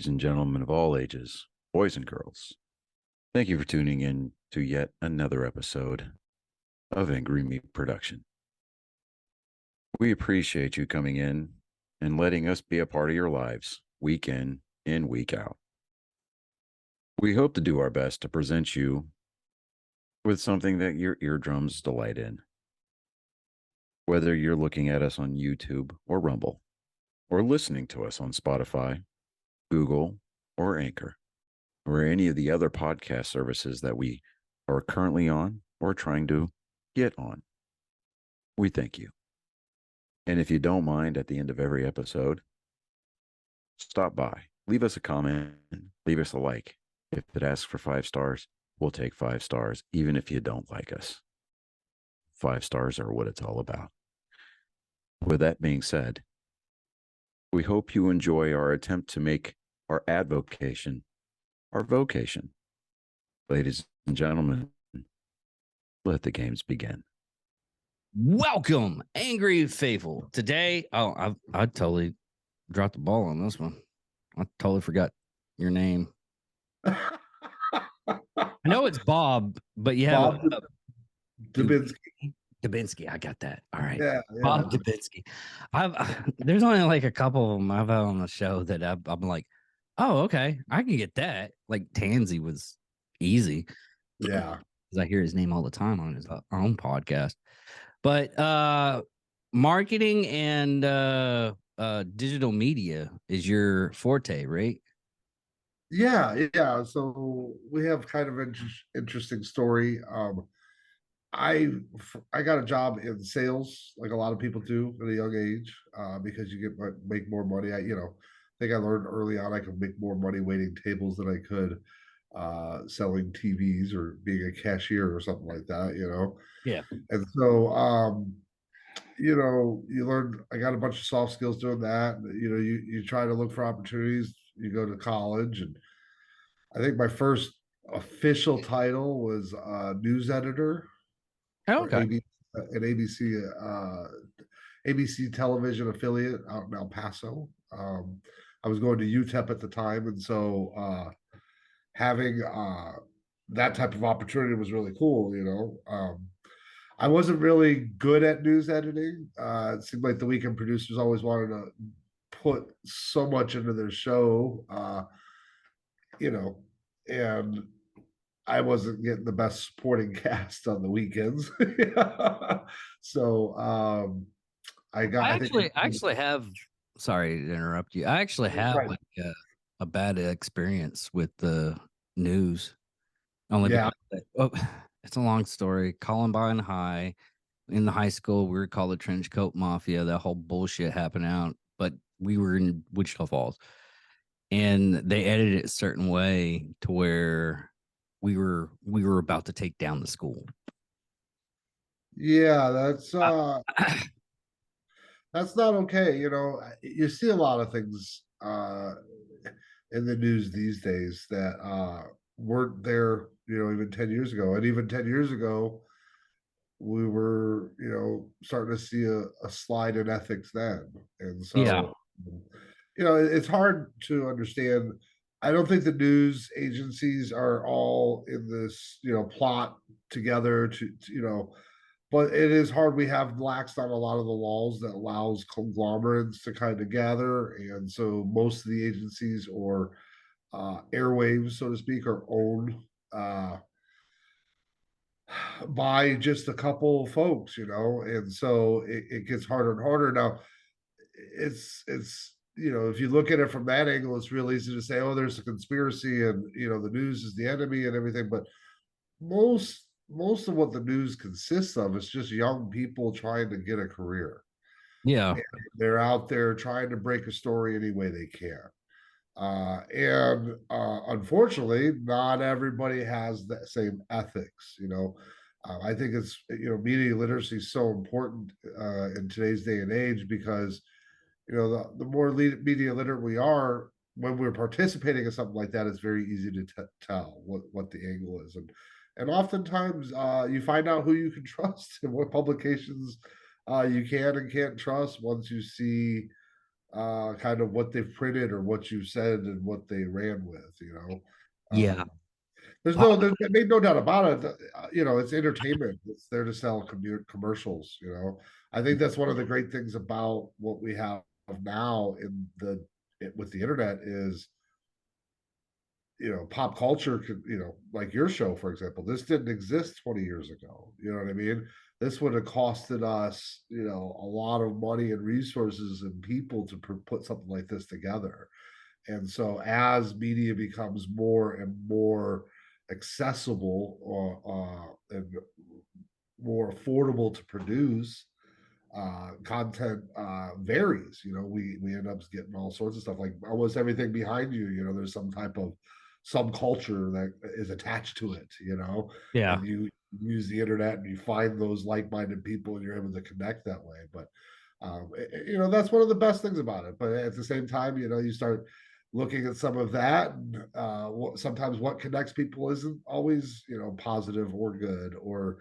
ladies and gentlemen of all ages, boys and girls. Thank you for tuning in to yet another episode of Angry Meat Production. We appreciate you coming in and letting us be a part of your lives week in and week out. We hope to do our best to present you with something that your eardrums delight in. Whether you're looking at us on YouTube or Rumble, or listening to us on Spotify, Google, or Anchor, or any of the other podcast services that we are currently on or trying to get on. We thank you. And if you don't mind, at the end of every episode, stop by, leave us a comment, leave us a like. If it asks for 5 stars, we'll take 5 stars, even if you don't like us. 5 stars are what it's all about. With that being said, we hope you enjoy our attempt to make our advocation our vocation. Ladies and gentlemen, let the games begin. Welcome, Angry Faithful. Today, I totally dropped the ball on this one. I totally forgot your name. I know it's Bob, but you have Dubeansky. Dubeansky. I got that. All right. Yeah. Bob Dubeansky. There's only like a couple of them I've had on the show that I'm like, oh, okay, I can get that. Like Tansy was easy. Yeah. Because I hear his name all the time on his own podcast. But marketing and digital media is your forte, right? Yeah. So we have kind of an interesting story. I got a job in sales, like a lot of people do at a young age, because you make more money. I think I learned early on I could make more money waiting tables than I could selling TVs or being a cashier or something like that. Yeah. And so you learn. I got a bunch of soft skills doing that. You try to look for opportunities. You go to college, and I think my first official title was news editor. Oh, For okay. ABC television affiliate out in El Paso. I was going to UTEP at the time, and so having that type of opportunity was really cool. I wasn't really good at news editing. It seemed like the weekend producers always wanted to put so much into their show, and I wasn't getting the best supporting cast on the weekends. So I actually have. Sorry to interrupt you. I actually have Right. like a bad experience with the news. Only Yeah. because it's a long story. Columbine High, in the high school, we were called the Trench Coat Mafia. That whole bullshit happened out, but we were in Wichita Falls, and they edited it a certain way to where we were about to take down the school. Yeah, that's not okay. You see a lot of things in the news these days that weren't there, even 10 years ago. And even 10 years ago, we were, starting to see a slide in ethics then. And so, Yeah. it's hard to understand. I don't think the news agencies are all in this, plot together to but it is hard. We have laxed on a lot of the laws that allows conglomerates to kind of gather. And so most of the agencies or airwaves, so to speak, are owned by just a couple of folks, and so it gets harder and harder. Now, it's if you look at it from that angle, it's real easy to say, oh, there's a conspiracy and the news is the enemy and everything. But most of what the news consists of is just young people trying to get a career. Yeah. And they're out there trying to break a story any way they can. And unfortunately, not everybody has the same ethics. I think it's media literacy is so important in today's day and age because the more media literate we are when we're participating in something like that, it's very easy to tell what the angle is, and oftentimes you find out who you can trust and what publications you can and can't trust once you see kind of what they've printed or what you said and what they ran with, you know. Yeah. There's made no doubt about it. It's entertainment. It's there to sell commercials. I think that's one of the great things about what we have now with the internet is, pop culture could, like your show, for example, this didn't exist 20 years ago. You know what I mean? This would have costed us, a lot of money and resources and people to put something like this together. And so as media becomes more and more accessible and more affordable to produce, content varies. We end up getting all sorts of stuff, like almost everything behind you. There's some type of subculture that is attached to it. Yeah. And you use the internet and you find those like-minded people and you're able to connect that way. But that's one of the best things about it. But at the same time, you start looking at some of that, and sometimes what connects people isn't always positive or good, or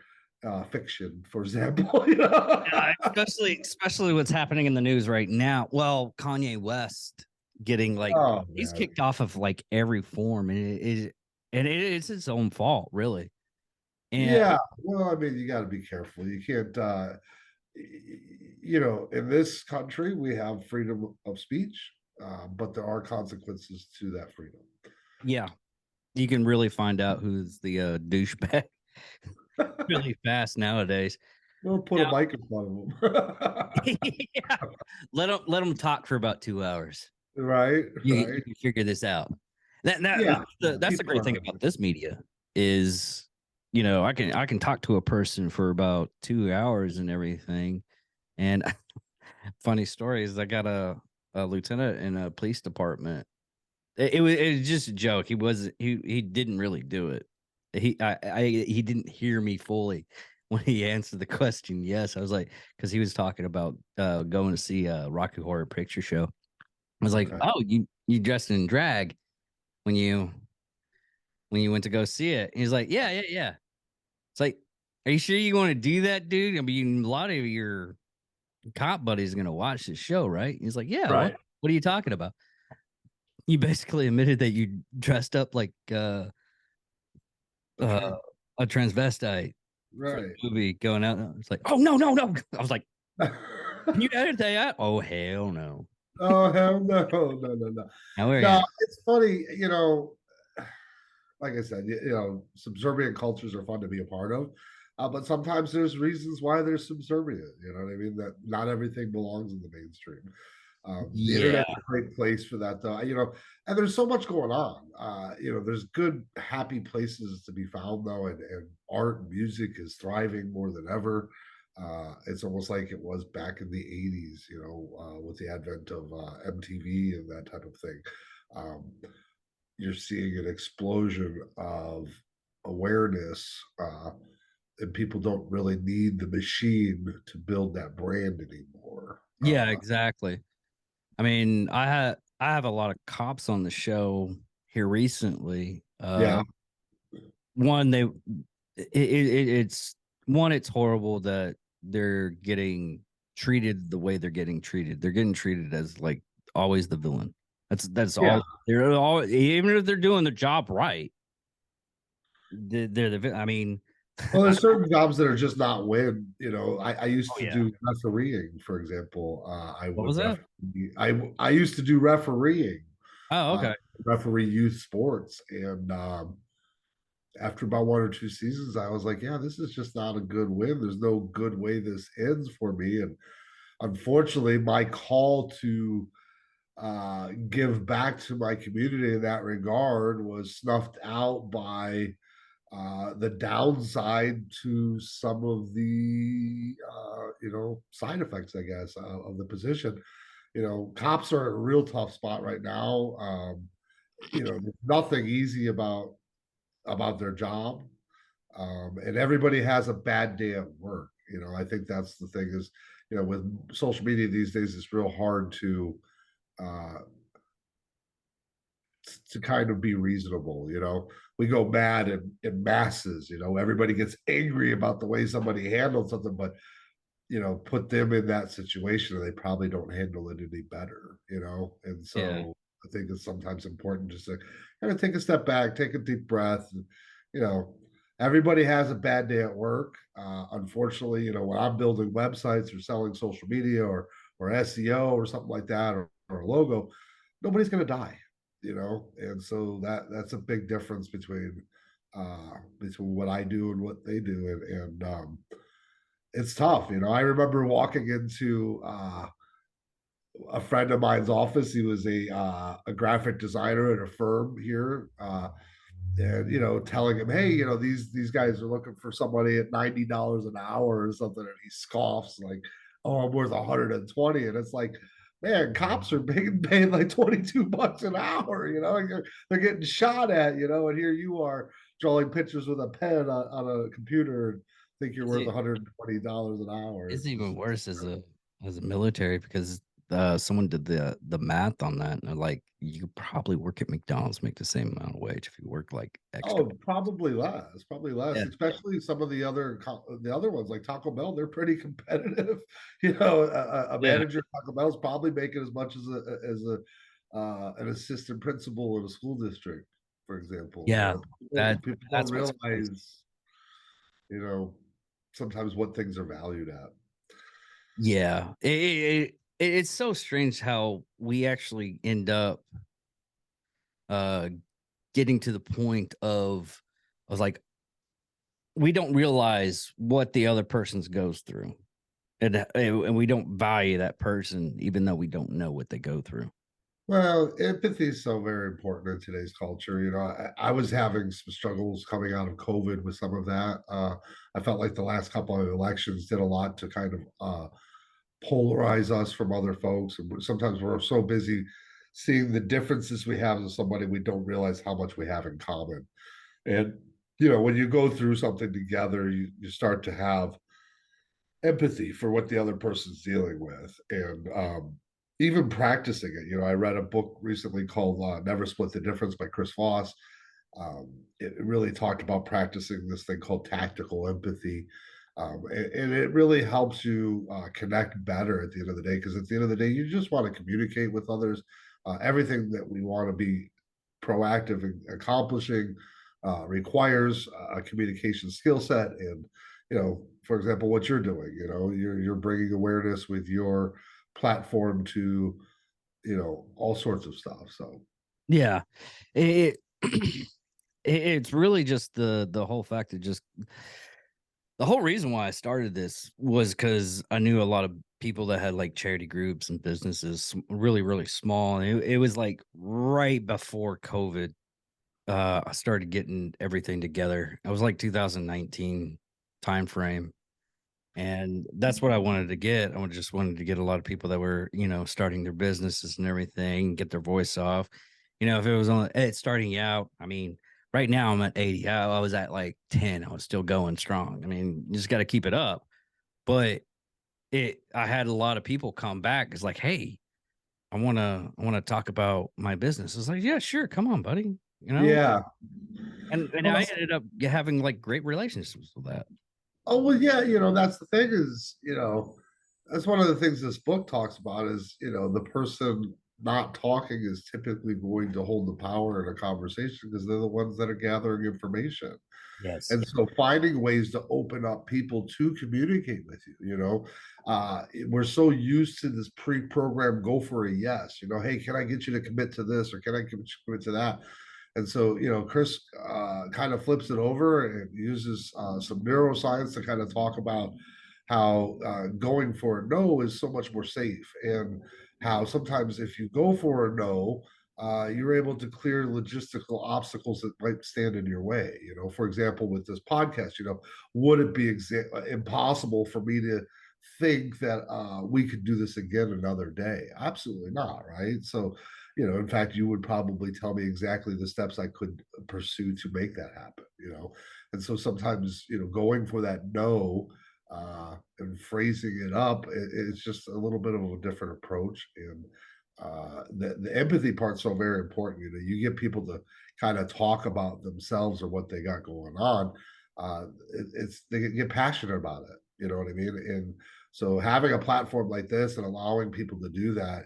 fiction, for example. Yeah, especially what's happening in the news right now. Well, Kanye West getting like Oh, he's man. kicked off of like every form, and it's his own fault, really. And Yeah, well, I mean, you got to be careful. You can't, in this country, we have freedom of speech, but there are consequences to that freedom. yeah, you can really find out who's the douchebag really fast nowadays. We'll put a mic in front of them. Yeah. Let them talk for about 2 hours. Right, You right. can figure this out. Yeah, That's the people great thing about this media is, I can talk to a person for about 2 hours and everything. And funny story is I got a lieutenant in a police department. It was just a joke. He didn't really do it. He didn't hear me fully when he answered the question. Yes, I was like, because he was talking about going to see a Rocky Horror Picture Show. I was like, Okay. oh, you dressed in drag when you went to go see it. And he's like, yeah. It's like, are you sure you want to do that, dude? I mean, a lot of your cop buddies are gonna watch this show, right? He's like, yeah. Right. What are you talking about? You basically admitted that you dressed up like uh a transvestite for the Right. movie going out. It's like, oh no. I was like, can you edit that out? Oh hell no. Oh, hell no, no, no, no. Now we're No, gonna it's funny, like I said, subservient cultures are fun to be a part of. But sometimes there's reasons why they're subservient. You know what I mean? That not everything belongs in the mainstream. The yeah. internet's a great place for that, though. And there's so much going on. There's good, happy places to be found, though, and art and music is thriving more than ever. It's almost like it was back in the 80s, with the advent of MTV and that type of thing. Um, you're seeing an explosion of awareness, and people don't really need the machine to build that brand anymore. Yeah, exactly. I mean, I have a lot of cops on the show here recently. Yeah, One, it's one, it's horrible that they're getting treated the way they're getting treated. They're getting treated as like always the villain. That's yeah. all. They're all, even if they're doing the job right, they're the I mean, Well, there's certain jobs that are just not win. I used oh to yeah. do refereeing, for example. I What would was that? referee. I used to do refereeing, Oh, uh, okay. referee youth sports, and after about one or two seasons, I was like, yeah, this is just not a good win. There's no good way this ends for me. And unfortunately, my call to give back to my community in that regard was snuffed out by the downside to some of the side effects, I guess, of the position. Cops are in a real tough spot right now. There's nothing easy about their job, and everybody has a bad day at work. I think that's the thing is, with social media these days, it's real hard uh, to kind of be reasonable. We go mad in masses. Everybody gets angry about the way somebody handled something, but put them in that situation and they probably don't handle it any better, and Yeah. so I think it's sometimes important just to kind of take a step back, take a deep breath, and you know everybody has a bad day at work. Unfortunately, when I'm building websites or selling social media or SEO or something like that, or a logo, nobody's going to die, and so that's a big difference between what I do and what they do, and it's tough. I remember walking into a friend of mine's office. He was a graphic designer at a firm here, and telling him, hey, these guys are looking for somebody at $90 an hour or something, and he scoffs like, oh, I'm worth 120. And it's like, man, cops are being paid like $22 an hour, and they're getting shot at, and here you are drawing pictures with a pen on a computer and think you're It's, worth e- $120 an hour. it's It's even just worse as a military because someone did the math on that and they're like, you could probably work at McDonald's, make the same amount of wage if you work like extra. Oh, probably less, Yeah. especially some of the other ones like Taco Bell. They're pretty competitive. A Yeah. manager at Taco Bell is probably making as much as an assistant principal in a school district, for example. Yeah. People don't That's what's crazy. realize, you know, sometimes what things are valued at. Yeah. It's so strange how we actually end up uh getting to the point of like we don't realize what the other person's goes through. And we don't value that person even though we don't know what they go through. Well, empathy is so very important in today's culture. I was having some struggles coming out of COVID with some of that. I felt like the last couple of elections did a lot to kind of polarize us from other folks. And sometimes we're so busy seeing the differences we have with somebody, we don't realize how much we have in common. And, when you go through something together, you start to have empathy for what the other person's dealing with, and even practicing it. I read a book recently called Never Split the Difference by Chris Voss. It really talked about practicing this thing called tactical empathy, and it really helps you connect better at the end of the day, because at the end of the day you just want to communicate with others. Everything that we want to be proactive in accomplishing requires a communication skill set. And for example, what you're doing, you're bringing awareness with your platform to all sorts of stuff. So Yeah. It, it's really just the whole fact that just the whole reason why I started this was because I knew a lot of people that had like charity groups and businesses, really, really small. And it was like right before COVID. I started getting everything together. I was like 2019 time frame. And that's what I wanted to get. Just wanted to get a lot of people that were, starting their businesses and everything, get their voice off. If it was on it's starting out, I mean, right now I'm at 80. I was at like 10. I was still going strong. I mean, you just got to keep it up. But I had a lot of people come back. It's like, hey, I want to talk about my business. It's like, yeah, sure. Come on, buddy. yeah. And I Well, ended up having like great relationships with that. oh well, yeah. That's the thing is, that's one of the things this book talks about is, the person not talking is typically going to hold the power in a conversation because they're the ones that are gathering information. Yes. And so finding ways to open up people to communicate with you, we're so used to this pre-programmed go for a yes, hey, can I get you to commit to this, or can I get you to commit to that? And so, Chris kind of flips it over and uses some neuroscience to kind of talk about how going for a no is so much more safe, and how sometimes if you go for a no, you're able to clear logistical obstacles that might stand in your way. For example, with this podcast, would it be impossible for me to think that we could do this again another day? Absolutely not, right? So, in fact, you would probably tell me exactly the steps I could pursue to make that happen. And so sometimes, going for that no and phrasing it up, it's just a little bit of a different approach. And the empathy part's so very important. You get people to kind of talk about themselves or what they got going on. It's they get passionate about it, You know what I mean? And so having a platform like this and allowing people to do that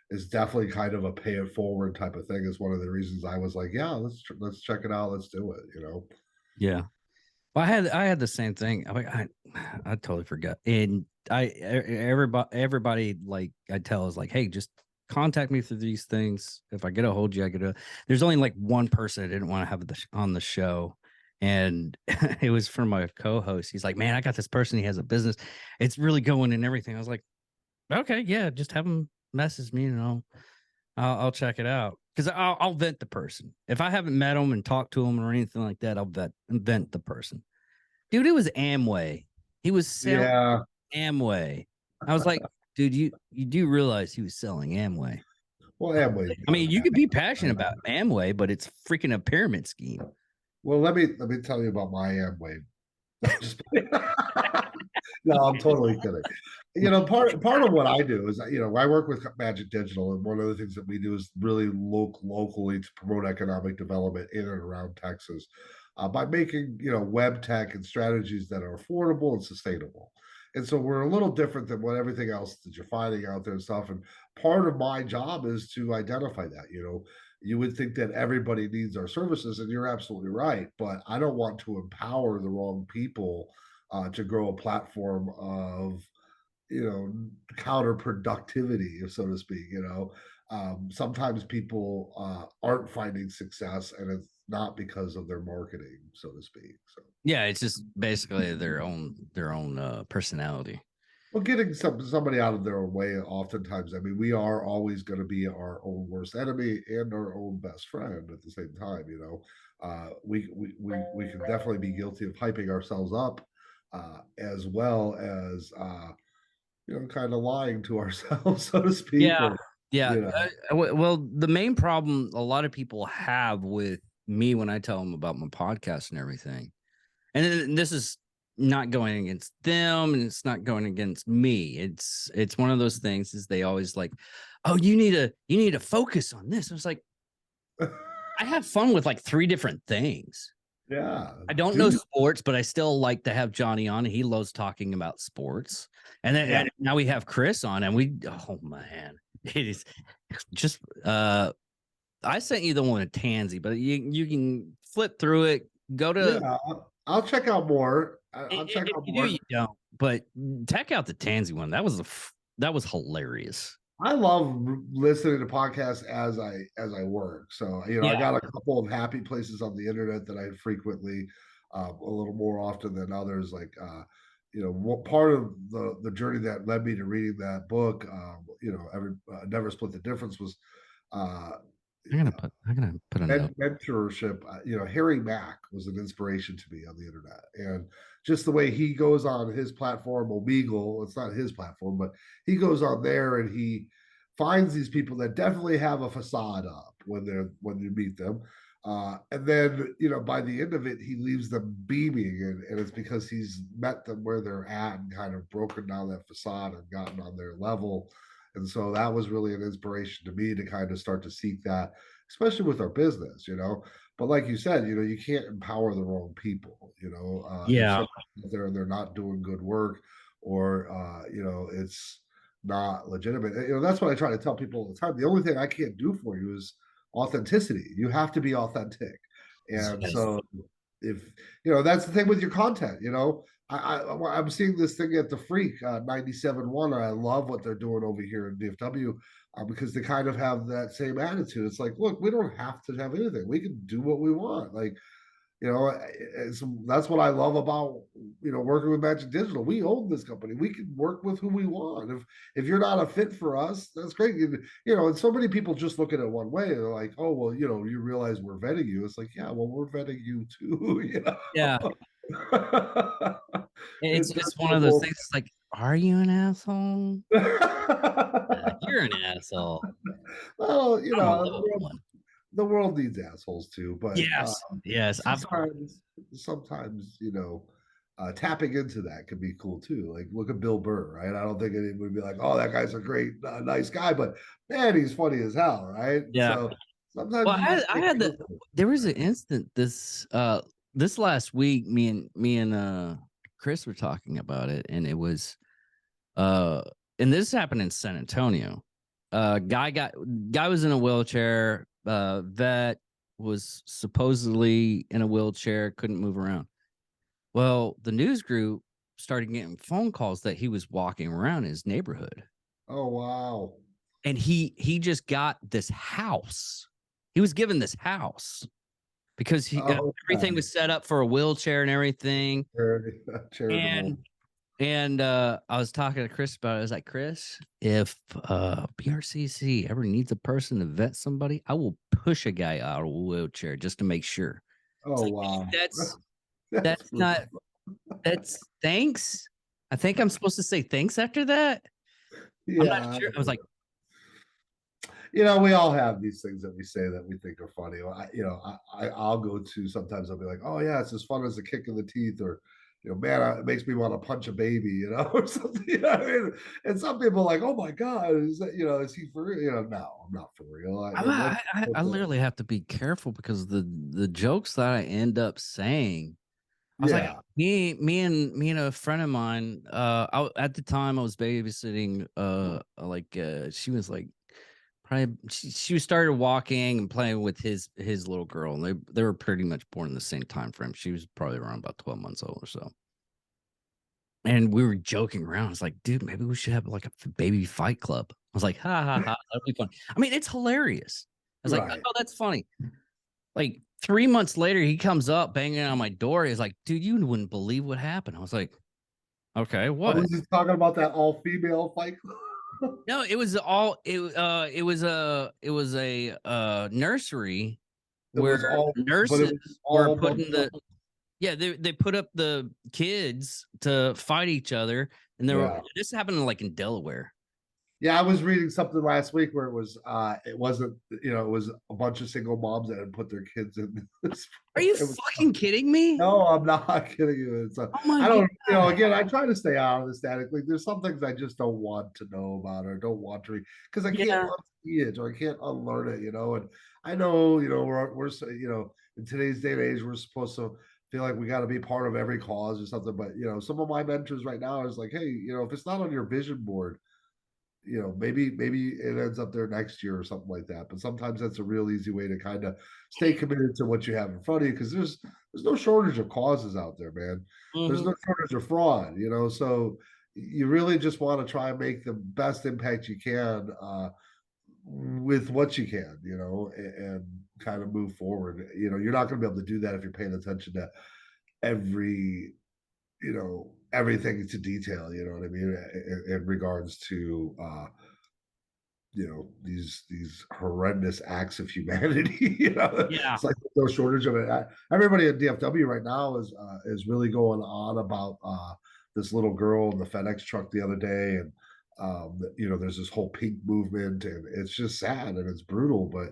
is definitely kind of a pay it forward type of thing. Is one of the reasons I was like, yeah, let's check it out, let's do it. You know? Yeah. Well, I had the same thing. I totally forgot. And everybody like I tell is like, hey, just contact me through these things. If I get a hold of you, I get a. There's only like one person I didn't want to have on the show, and it was from my co-host. He's like, man, I got this person. He has a business. It's really going and everything. I was like, okay, yeah, just have him message me and I'll check it out because I'll vent the person. If I haven't met him and talked to him or anything like that, I'll vent the person. Dude, it was Amway. He was selling Amway. I was like, dude, you do realize he was selling Amway. Well, Amway. I mean, you could be passionate about Amway, but it's freaking a pyramid scheme. Well, let me tell you about my Amway. No, I'm totally kidding. You know, part of what I do is, you know, I work with Magik Digital, and one of the things that we do is really look locally to promote economic development in and around Texas by making, you know, web tech and strategies that are affordable and sustainable. And so we're a little different than what everything else that you're finding out there and stuff. And part of my job is to identify that. You know, you would think that everybody needs our services, and you're absolutely right. But I don't want to empower the wrong people to grow a platform of, you know, counterproductivity, so to speak. You know, sometimes people aren't finding success, and it's not because of their marketing, so to speak. So yeah, it's just basically their own personality. well, getting somebody out of their own way, oftentimes, I mean, we are always going to be our own worst enemy and our own best friend at the same time. You know, we can definitely be guilty of hyping ourselves up, as well as you know, kind of lying to ourselves, so to speak. Yeah, or, yeah. you know. Well, the main problem a lot of people have with me when I tell them about my podcast and everything, and this is not going against them, and it's not going against me. It's one of those things is they always like, oh, you need to focus on this. I was like, I have fun with like 3 different things. Yeah, I don't know sports, but I still like to have Johnny on. And he loves talking about sports. And then and now we have Chris on, and oh man, it is just I sent you the one at Tansy, but you can flip through it. Go to I'll check out more. I'll check out more. You don't, but check out the Tansy one. That was hilarious. I love listening to podcasts as I work. So, you know, I got a couple of happy places on the internet that I frequently, a little more often than others. Like, you know, what part of the journey that led me to reading that book, you know, Never Split the Difference, was I'm gonna put a note. mentorship. You know, Harry Mack was an inspiration to me on the internet, and just the way he goes on his platform, Omegle. It's not his platform, but he goes on there and he finds these people that definitely have a facade up when you meet them. And then, you know, by the end of it, he leaves them beaming, and it's because he's met them where they're at and kind of broken down that facade and gotten on their level. And so that was really an inspiration to me to kind of start to seek that, especially with our business, you know. But like you said, you know, you can't empower the wrong people, you know. If they're not doing good work, or you know, it's not legitimate. You know, that's what I try to tell people all the time. The only thing I can't do for you is authenticity. You have to be authentic. And so if you know, that's the thing with your content, you know. I'm seeing this thing at the Freak 97.1. I love what they're doing over here in DFW, because they kind of have that same attitude. It's like, look, we don't have to have anything. We can do what we want. Like, you know, that's what I love about, you know, working with Magik Digital. We own this company. We can work with who we want. If you're not a fit for us, that's great. You know, and so many people just look at it one way. They're like, oh, well, you know, you realize we're vetting you. It's like, yeah, well, we're vetting you too. You know? Yeah. It's one of those things. It's like, are you an asshole? You're an asshole. Well, you know, the world needs assholes too. But yes, sometimes, you know, tapping into that can be cool too. Like, look at Bill Burr, right? I don't think anyone would be like, oh, that guy's a great, nice guy, but man, he's funny as hell, right? Yeah. So sometimes, well, I had there was an instant this last week. Me and Chris were talking about it, and it was and this happened in San Antonio. Guy was in a wheelchair. Vet was supposedly in a wheelchair, couldn't move around. Well, the news group started getting phone calls that he was walking around his neighborhood. Oh wow. And he just got this house. He was given this house because everything was set up for a wheelchair and everything. Charitable. And I was talking to Chris about it. I was like, Chris, if BRCC ever needs a person to vet somebody, I will push a guy out of a wheelchair just to make sure. Oh like, wow. That's not thanks. I think I'm supposed to say thanks after that. Yeah, I'm not sure. I was like, we all have these things that we say that we think are funny. I'll go to, sometimes I'll be like, oh yeah, it's as fun as a kick in the teeth, or man, it makes me want to punch a baby, or something. I mean? And some people are like, oh my god, is that, is he for real? No, I'm not for real. I literally have to be careful because the jokes that I end up saying. I was like, me and a friend of mine. At the time I was babysitting. She was like, probably she started walking and playing with his little girl, and they were pretty much born in the same time frame. She was probably around about 12 months old or so. And we were joking around. I was like, dude, maybe we should have like a baby fight club. I was like, ha ha ha, that'd be fun. I mean, it's hilarious. I was like, oh, that's funny. Like 3 months later, he comes up banging on my door. He's like, dude, you wouldn't believe what happened. I was like, okay, what? Was he talking about that all female fight club? No, it was a nursery where nurses were putting they put up the kids to fight each other, and this happened like in Delaware. Yeah, I was reading something last week where it wasn't, it was a bunch of single moms that had put their kids in this. Are you fucking kidding me? No, I'm not kidding you. It's I don't, again, I try to stay out of the static. Like, there's some things I just don't want to know about or don't want to read because I can't unsee it or I can't unlearn it, And I know, we're in today's day and age, we're supposed to feel like we got to be part of every cause or something. But, some of my mentors right now is like, hey, if it's not on your vision board, maybe it ends up there next year or something like that. But sometimes that's a real easy way to kind of stay committed to what you have in front of you, because there's no shortage of causes out there, man. There's no shortage of fraud, so you really just want to try and make the best impact you can with what you can, and kind of move forward. You're not going to be able to do that if you're paying attention to every everything to detail, you know what I mean, in regards to these horrendous acts of humanity. It's like no shortage of it. Everybody at DFW right now is really going on about this little girl in the FedEx truck the other day, and there's this whole pink movement, and it's just sad and it's brutal, but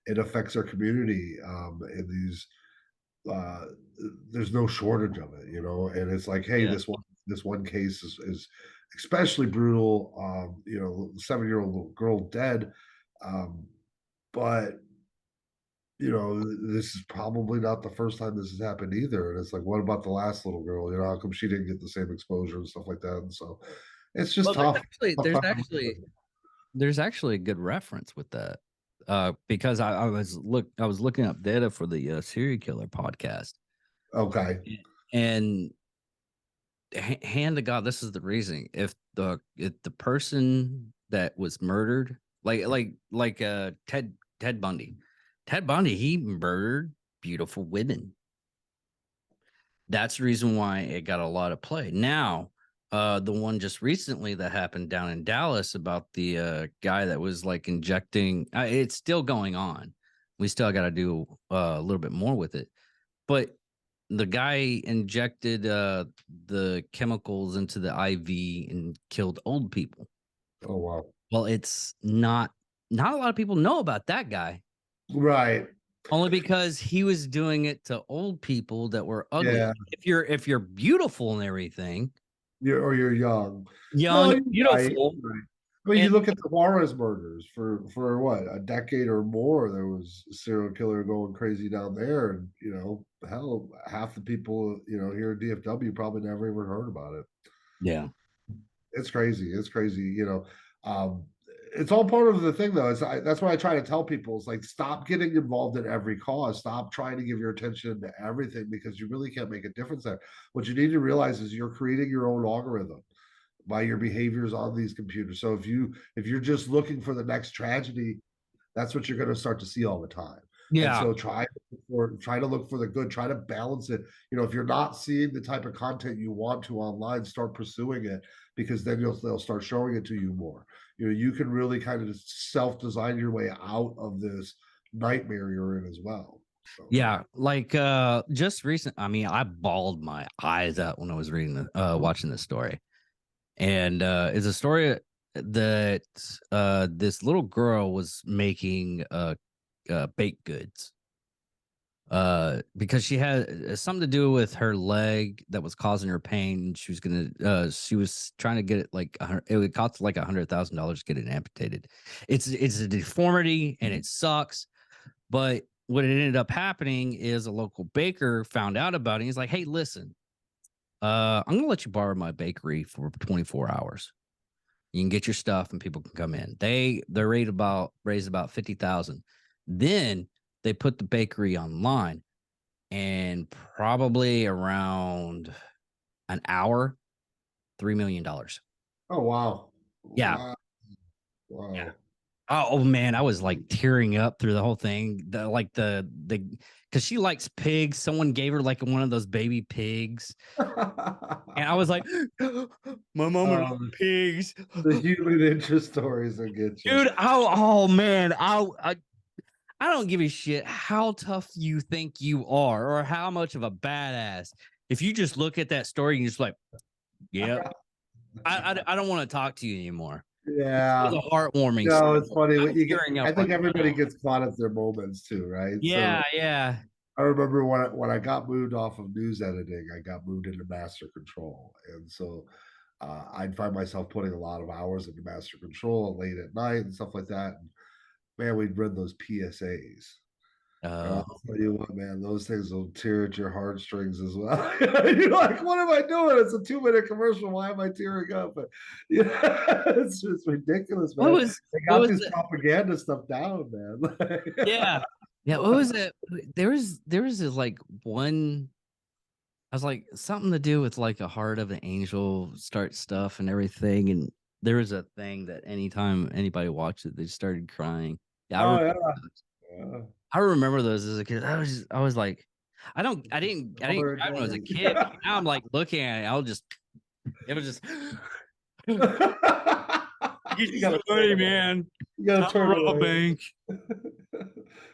it affects our community, and these there's no shortage of it, and it's like, hey, this one case is especially brutal. 7-year-old little girl dead, but this is probably not the first time this has happened either. And it's like, what about the last little girl? How come she didn't get the same exposure and stuff like that? And so it's just tough. There's actually a good reference with that. Because I was looking up data for the serial killer podcast. Okay. And hand to God, this is the reason. If the person that was murdered, like Ted Bundy, he murdered beautiful women. That's the reason why it got a lot of play. Now, the one just recently that happened down in Dallas about the guy that was like injecting, it's still going on. We still got to do a little bit more with it. But the guy injected the chemicals into the IV and killed old people. Oh, wow. Well, it's not a lot of people know about that guy. Right. Only because he was doing it to old people that were ugly. Yeah. If you're beautiful and everything, you're young, beautiful. Right. I mean, you And look at the Juarez murders for what, a decade or more. There was a serial killer going crazy down there, and hell, half the people here in DFW probably never even heard about it. yeah, It's crazy. It's crazy. It's all part of the thing, though. That's what I try to tell people. Is like, stop getting involved in every cause. Stop trying to give your attention to everything because you really can't make a difference there. What you need to realize is you're creating your own algorithm by your behaviors on these computers. So if you're just looking for the next tragedy, that's what you're going to start to see all the time. And yeah, so try to look for the good, try to balance it. If you're not seeing the type of content you want to online, start pursuing it, because then they'll start showing it to you more. You can really kind of self-design your way out of this nightmare you're in as well. So. yeah. Like just recent. I mean, I bawled my eyes out when I was reading watching this story. And it's a story that this little girl was making baked goods because she had something to do with her leg that was causing her pain. She was trying to get it like it would cost like $100,000 to get it amputated. It's a deformity and it sucks. But what it ended up happening is a local baker found out about it. He's like, "Hey, listen, I'm gonna let you borrow my bakery for 24 hours. You can get your stuff and people can come in." They're raised about 50,000. Then they put the bakery online, and probably around an hour, $3 million. Oh wow. Yeah. Wow. Wow. Yeah. Oh man, I was like tearing up through the whole thing. The because she likes pigs. Someone gave her like one of those baby pigs. And I was like, my mom loves Um, pigs. the human interest stories that get you. Dude, oh man, I don't give a shit how tough you think you are or how much of a badass. If you just look at that story and you're just like, yeah, I don't want to talk to you anymore. Yeah. It was a heartwarming No, story. it's funny. I'm You get, tearing I up think right everybody now. gets caught at their moments too, right? Yeah, So yeah. I remember when I got moved off of news editing, I got moved into master control, and so I'd find myself putting a lot of hours into master control late at night and stuff like that. And man, we'd run those PSAs. And Uh, I'll tell you what, man, those things will tear at your heartstrings as well. You're like, what am I doing? It's a 2-minute commercial. Why am I tearing up? But yeah, it's just ridiculous, what man. was They what got was this it? propaganda stuff down, man. Yeah. Yeah, what was it? There was this like one. I was like something to do with like a heart of an angel start stuff and everything. And there was a thing that anytime anybody watched it, they started crying. Yeah, Oh yeah. Yeah. I remember those as a kid. I was like, I didn't Mother cry when I was a adores. kid. But now I'm like looking at it. It was just, get You you some gotta turn money, away. man. You gotta Time to turn rob a away. bank.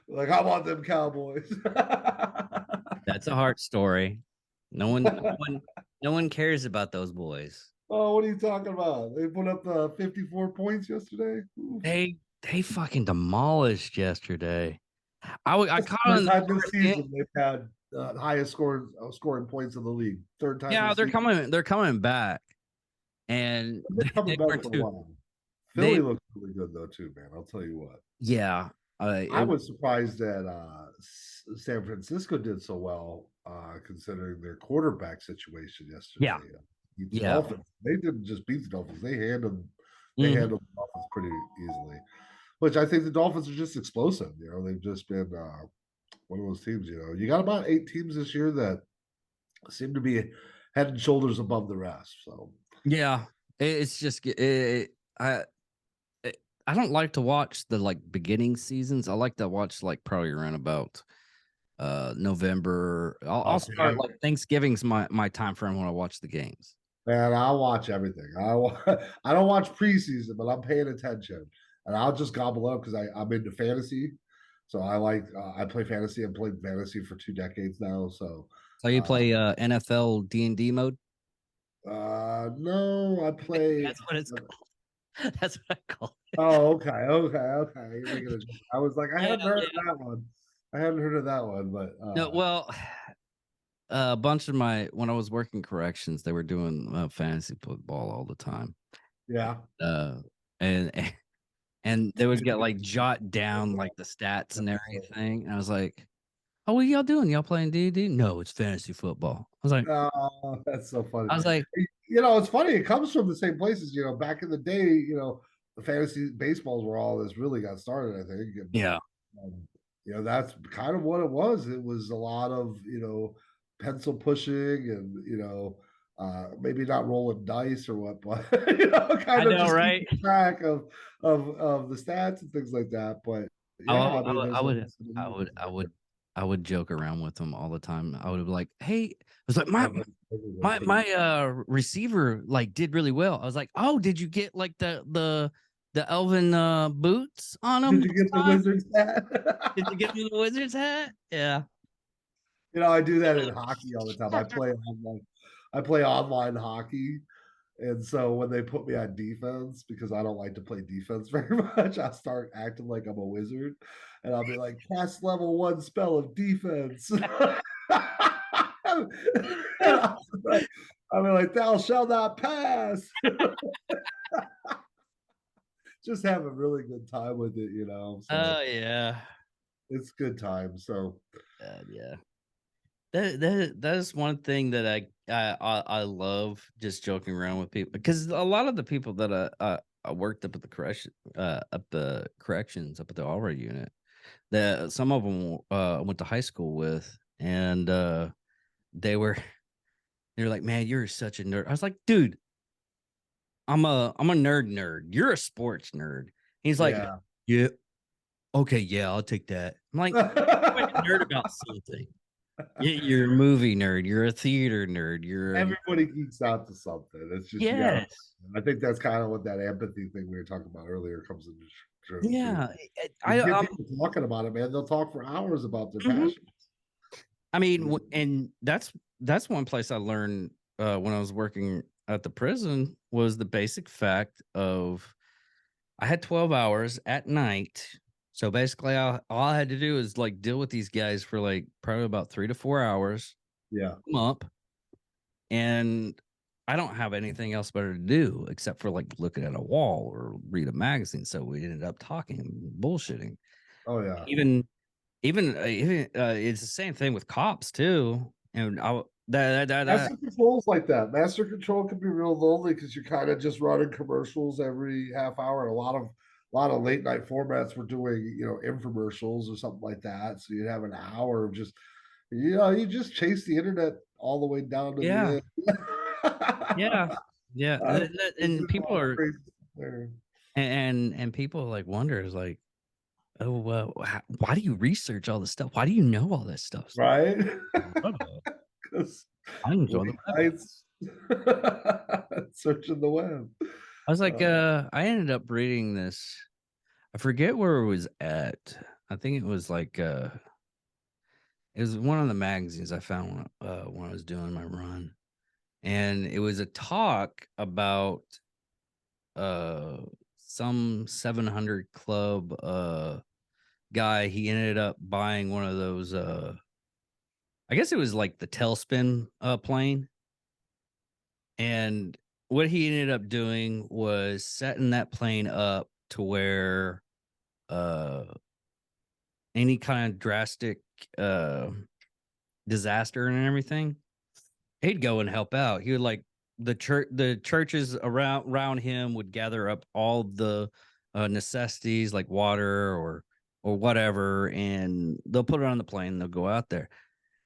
Like, I want them Cowboys. That's a heart story. No one, no one, no one cares about those boys. Oh, what are you talking about? They put up 54 points yesterday. Oof. They fucking demolished yesterday. I That's the caught third on the time this towards the end. season they've had highest scoring points in the league. Third time Yeah, this season. they're coming back, and They've been coming they back were for a too. while. Philly They looks really good though too, man. I'll tell you what. yeah. I was surprised that San Francisco did so well, considering their quarterback situation Yeah, yesterday. Beat the yeah. Dolphins. They didn't just beat the Dolphins; they Mhm. handled the Dolphins pretty easily. Which I think the Dolphins are just explosive. They've just been one of those teams. You got about 8 teams this year that seem to be head and shoulders above the rest. So Yeah, it's just it, I don't like to watch the like beginning seasons. I like to watch like probably around about November. I'll okay, start like Thanksgiving's my time frame when I watch the games. man, I'll watch everything. I don't watch preseason, but I'm paying attention, and I'll just gobble up because I'm into fantasy. So I play fantasy. I've played fantasy for 2 decades now. So So you uh, play NFL D&D mode? no, I play. That's what it's called. That's what I call it. Oh, okay. You're making a joke. I was like, I Yeah, hadn't heard yeah. of that one. I hadn't heard of that one, but No, well, a bunch of when I was working corrections, they were doing fantasy football all the time. yeah. Uh, and and they would get like jot down like the stats and everything. And I was like, "Oh, what y'all doing? Y'all playing D&D?" No, it's fantasy football. Oh, that's so funny. I was like, It's funny. It comes from the same places. Back in the day, the fantasy baseballs were all this really got started. I think. And, yeah, that's kind of what it was. It was a lot of pencil pushing and maybe not rolling dice or what, but I kind of know, just right? keeping track of the stats and things like that. But yeah, I mean, I there's would, I would, I would, I would joke around with them all the time. I would be like, "Hey," I was like, "My receiver like did really well." I was like, "Oh, did you get like the elven boots on him Did you this get the time? Wizards hat? Did you get me the Wizards hat?" Yeah. I do that in hockey all the time. I play online hockey. And so when they put me on defense, because I don't like to play defense very much, I start acting like I'm a wizard. And I'll be like, cast level 1 spell of defense. I'll be like, thou shalt not pass. Just have a really good time with it, So Oh yeah. it's good time. So Yeah. That is one thing that I love just joking around with people because a lot of the people that I worked up at the corrections up at the Alra unit that some of them went to high school with and they were they're like, "Man, you're such a nerd." I was like, "Dude, I'm a nerd. You're a sports nerd." He's like, yeah. "Yeah, okay, yeah, I'll take that." I'm like, "You're a nerd about something. You're a movie nerd. You're a theater nerd. Everybody geeks out to something. It's just you gotta. Yes, I think that's kind of what that empathy thing we were talking about earlier comes into true. yeah." You I get people talking about it, man. They'll talk for hours about their mhm. passion. I mean, and that's one place I learned when I was working at the prison was the basic fact of I had 12 hours at night. So basically, all I had to do is like deal with these guys for like probably about 3 to 4 hours, Yeah, come up, and I don't have anything else better to do except for like looking at a wall or read a magazine. So we ended up talking, bullshitting. oh yeah. Even it's the same thing with cops too. And I that Master Control's like that. Master Control can be real lonely because you're kind of just running commercials every half hour. And a lot of late night formats were doing, infomercials or something like that. So you'd have an hour of just, you just chase the internet all the way down to yeah, the end. yeah, yeah. There's And a people lot of are crazy stuff there. and people like wonder is like, oh well, why do you research all this stuff? Why do you know all this stuff? Right? Web. 'Cause I enjoy the late web. nights searching the web. I was like, I ended up reading this. I forget where it was at. I think it was like it was one of the magazines I found when I was doing my run. And it was a talk about uh some 700 club guy. He ended up buying one of those I guess it was like the tailspin plane. And what he ended up doing was setting that plane up to where uh any kind of drastic uh disaster and everything, he'd go and help out. He would like the churches around him would gather up all the necessities like water or whatever, and they'll put it on the plane. They'll go out there,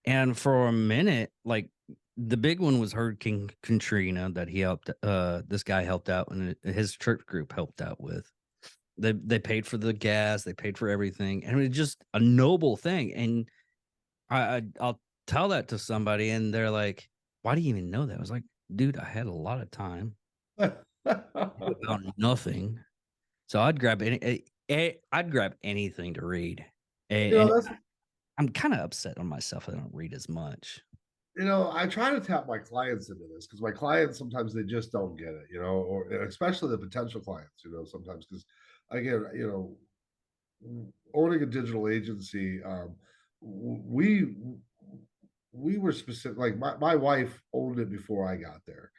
and for a minute, like the big one was Hurricane Katrina that he helped. This guy helped out, and his church group helped out with. They paid for the gas, they paid for everything, and it was just a noble thing. And I'll tell that to somebody, and they're like, "Why do you even know that?" I was like, "Dude, I had a lot of time about nothing, so I'd grab anything to read." And That's I'm kind of upset on myself. I don't read as much. I try to tap my clients into this because my clients sometimes they just don't get it, or especially the potential clients, sometimes because again, owning a digital agency, we we were specific. Like my wife owned it before I got there,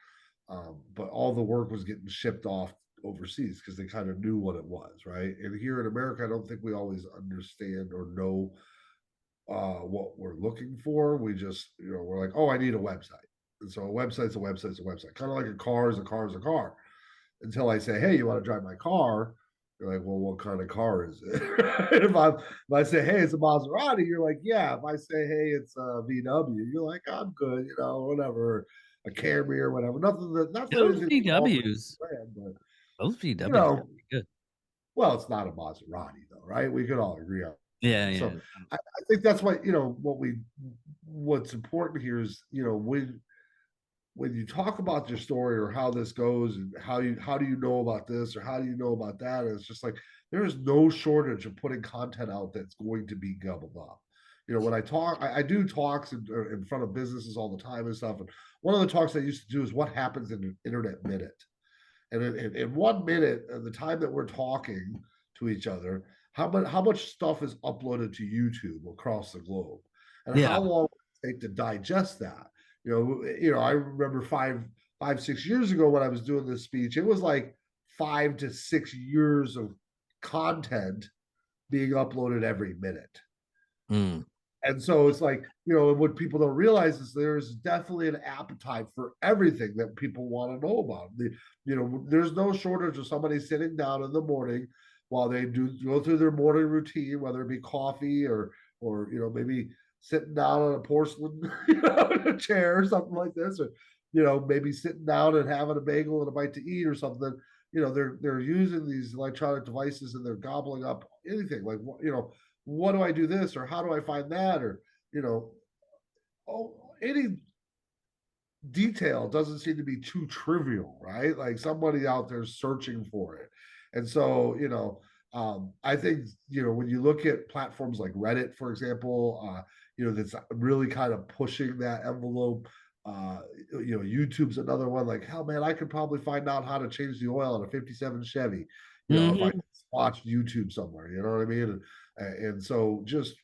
but all the work was getting shipped off overseas because they kind of knew what it was, right? And here in America, I don't think we always understand or know what we're looking for. We just, we're like, oh, I need a website. And so a website's a website's a website. Kind of like a car is a car is a car. Until I say, hey, you want to drive my car? You're like, well, what kind of car is it? if I say, hey, it's a Maserati, you're like, yeah. If I say, hey, it's a VW, you're like, I'm good, whatever, a Camry or whatever. Not that Those anything wrong with the VWs, brand, but those VWs, you know, are pretty good. well, it's not a Maserati though, right? We could all agree on. Yeah, So yeah. I think that's what what's important here is when you talk about your story or how this goes and how do you know about this or how do you know about that, and it's just like there is no shortage of putting content out that's going to be gobbled up. When I talk, I do talks in front of businesses all the time and stuff. And one of the talks I used to do is what happens in an internet minute. And in 1 minute, the time that we're talking to each other, how much stuff is uploaded to YouTube across the globe, and how Yeah. long will it take to digest that? I remember 6 years ago when I was doing this speech, it was like 5 to 6 years of content being uploaded every minute. Mm. And so it's like, what people don't realize is there's definitely an appetite for everything that people want to know about. There's no shortage of somebody sitting down in the morning while they do go through their morning routine, whether it be coffee or maybe sitting down on a porcelain chair or something like this, or maybe sitting down and having a bagel and a bite to eat or something. They're using these electronic devices and they're gobbling up anything like what do I do this or how do I find that, or any detail doesn't seem to be too trivial, right? Like somebody out there searching for it. And so I think when you look at platforms like Reddit, for example, that's really kind of pushing that envelope. YouTube's another one. Like, hell, man, I could probably find out how to change the oil in a '57 Chevy, if I watched YouTube somewhere. You know what I mean? And so just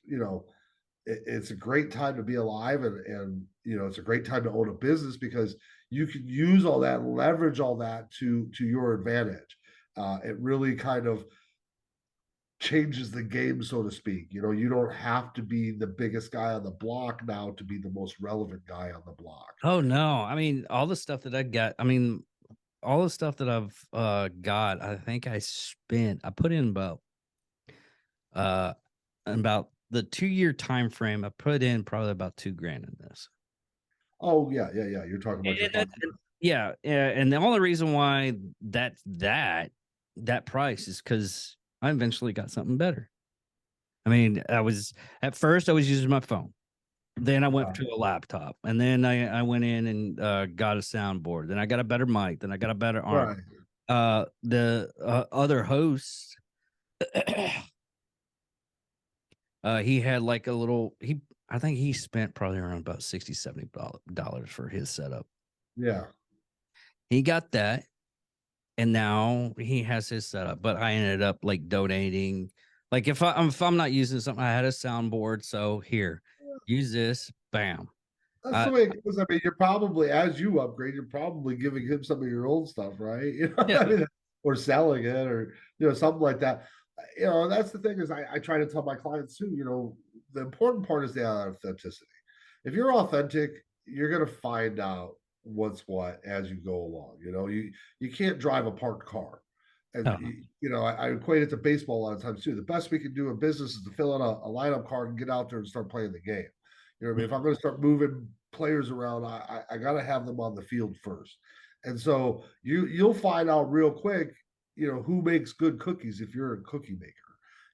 it's a great time to be alive, and it's a great time to own a business because you can use all that, leverage all that to your advantage. It really kind of changes the game, so to speak. You don't have to be the biggest guy on the block now to be the most relevant guy on the block. Oh no. I mean, all the stuff that I got, all the stuff that I've got, I think I put in about the 2-year time frame. I put in probably about $2,000 in this. Oh yeah. You're talking about your fund. Yeah, and the only reason why that price is because I eventually got something better. At first I was using my phone. Then I went to a laptop, and then I went in and got a soundboard. Then I got a better mic. Then I got a better arm. Right. The other host, he had like a little. I think he spent probably around about $60-$70 for his setup. Yeah. He got that, and now he has his setup. But I ended up like donating. Like if I'm not using something, I had a soundboard. So here, use this. Bam. That's the way it goes. I mean, you're probably, as you upgrade, you're probably giving him some of your old stuff, right? Yeah. Or selling it, or something like that. That's the thing is I try to tell my clients too. The important part is the authenticity. If you're authentic, you're gonna find out what's what as you go along. You can't drive a parked car. And I equate it to baseball a lot of times too. The best we can do in business is to fill in a lineup card and get out there and start playing the game. You know what I mean? If I'm going to start moving players around, I got to have them on the field first. And so you'll find out real quick, who makes good cookies if you're a cookie maker.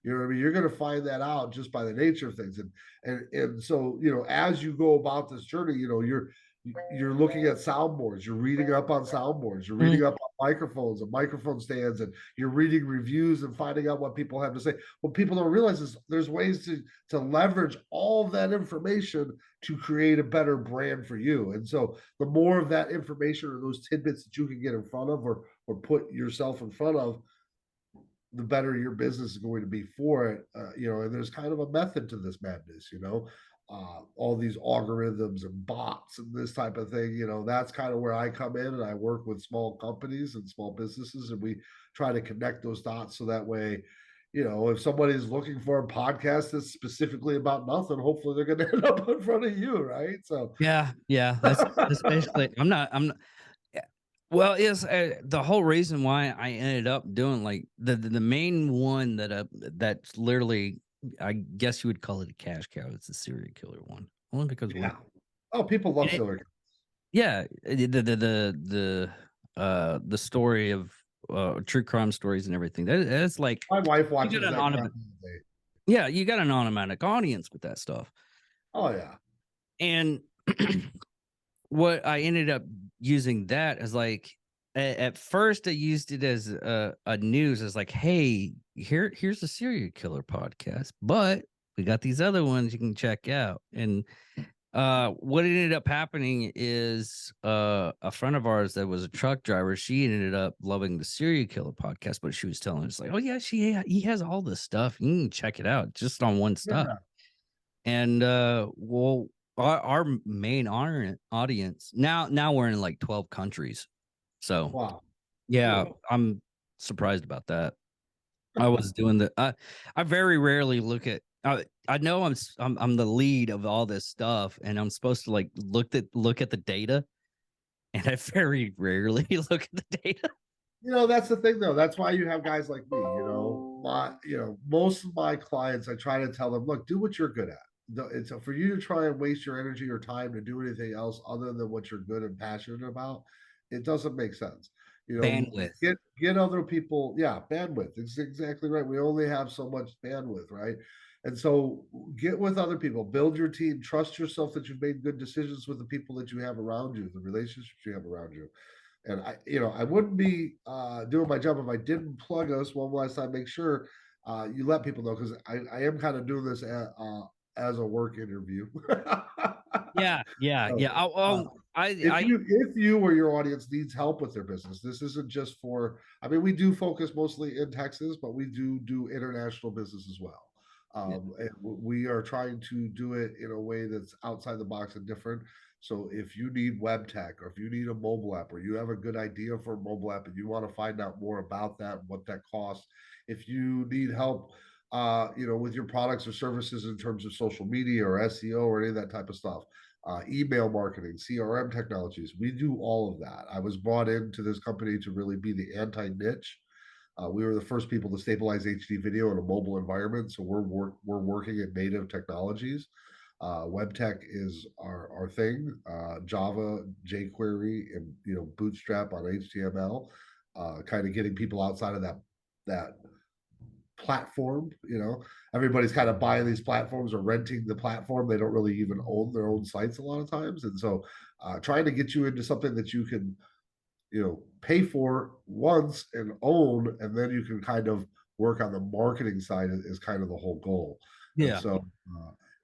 You know what I mean? You're going to find that out just by the nature of things. And so, as you go about this journey, you're looking at soundboards, you're reading up on soundboards, you're reading up on microphones and microphone stands, and you're reading reviews and finding out what people have to say. What people don't realize is there's ways to leverage all of that information to create a better brand for you. And so the more of that information or those tidbits that you can get in front of or put yourself in front of, the better your business is going to be for it. And there's kind of a method to this madness. all these algorithms and bots and this type of thing. That's kind of where I come in, and I work with small companies and small businesses, and we try to connect those dots so that way, if somebody's looking for a podcast that's specifically about nothing, hopefully they're going to end up in front of you, right? So Yeah, that's basically. I'm not. Well, is the whole reason why I ended up doing like the main one that's literally, I guess you would call it a cash cow. It's a serial killer one, only because yeah. Oh, people love it, Silver. yeah, the story of true crime stories and everything. That's like My wife you watches got an that crap automatic, all day. yeah, you got an automatic audience with that stuff. Oh yeah. And what I ended up using that as like at first I used it as a news as like, hey, here's a serial killer podcast, but we got these other ones you can check out. And what ended up happening is a friend of ours that was a truck driver, she ended up loving the serial killer podcast, but she was telling us like, oh yeah, he has all this stuff. You can check it out just on one stuff. Yeah. And well, our main audience now we're in like 12 countries. So Wow. yeah, Cool. I'm surprised about that. I was doing I very rarely look at I know I'm the lead of all this stuff, and I'm supposed to like look at the data, and I very rarely look at the data. That's the thing though. That's why you have guys like me. Most of my clients, I try to tell them, look, do what you're good at. It's for you to try and waste your energy or time to do anything else other than what you're good and passionate about. It doesn't make sense. Bandwidth. Get other people. Yeah, bandwidth. It's exactly right. We only have so much bandwidth, right? And so get with other people, build your team, trust yourself that you've made good decisions with the people that you have around you, the relationships you have around you. And I wouldn't be doing my job if I didn't plug us one last time. Make sure you let people know, because I am kind of doing this as a work interview. Yeah. So, if you or your audience needs help with their business, this isn't just for. I mean, we do focus mostly in Texas, but we do international business as well. And we are trying to do it in a way that's outside the box and different. So if you need web tech, or if you need a mobile app, or you have a good idea for a mobile app and you want to find out more about that, what that costs, if you need help, with your products or services in terms of social media or SEO or any of that type of stuff, email marketing, CRM technologies, we do all of that. I was brought into this company to really be the anti-niche. We were the first people to stabilize HD video in a mobile environment, so we're working in native technologies. Web tech is our thing. Java, jQuery, and Bootstrap on HTML. Kind of getting people outside of that platform. Everybody's kind of buying these platforms or renting the platform. They don't really even own their own sites a lot of times, and so trying to get you into something that you can pay for once and own, and then you can kind of work on the marketing side is kind of the whole goal. And Yeah. so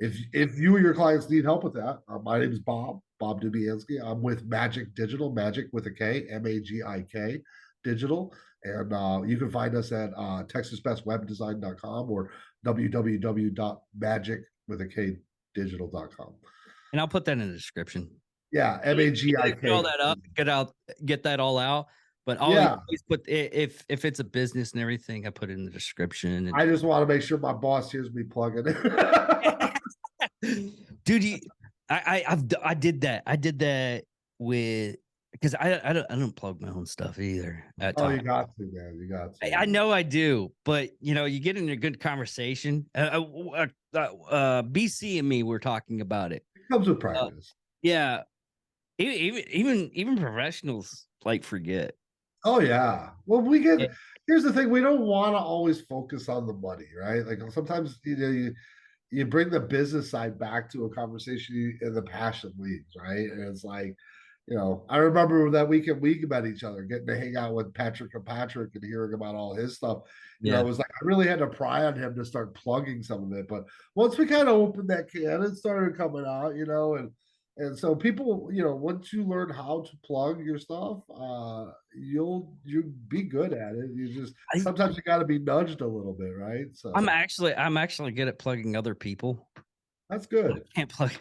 if you or your clients need help with that, my name is Bob Dubeansky. I'm with Magik Digital, Magik with a K, Magik Digital. And you can find us at texasbestwebdesign.com or www.magik with a K digital.com. And I'll put that in the description. Yeah, Magik. Magik. All that up, get that all out. But I'll always put, if it's a business and everything, I put it in the description. And I just want to make sure my boss hears me plugging it. Dude, I did that. I did that with, because I don't plug my own stuff either. You got to, man. You got to. I know I do, but you get in a good conversation. BC and me were talking about it. It comes with practice. Yeah. Even professionals like forget. Oh yeah. Well, here's the thing. We don't want to always focus on the money, right? Like sometimes, you bring the business side back to a conversation and the passion leads, right? And it's like, I remember that weekend we met each other, getting to hang out with Patrick and hearing about all his stuff. It was like I really had to pry on him to start plugging some of it. But once we kind of opened that can, it started coming out, and so people, once you learn how to plug your stuff, you'll be good at it. Sometimes you got to be nudged a little bit, right? So I'm actually good at plugging other people. That's I good. can't plug.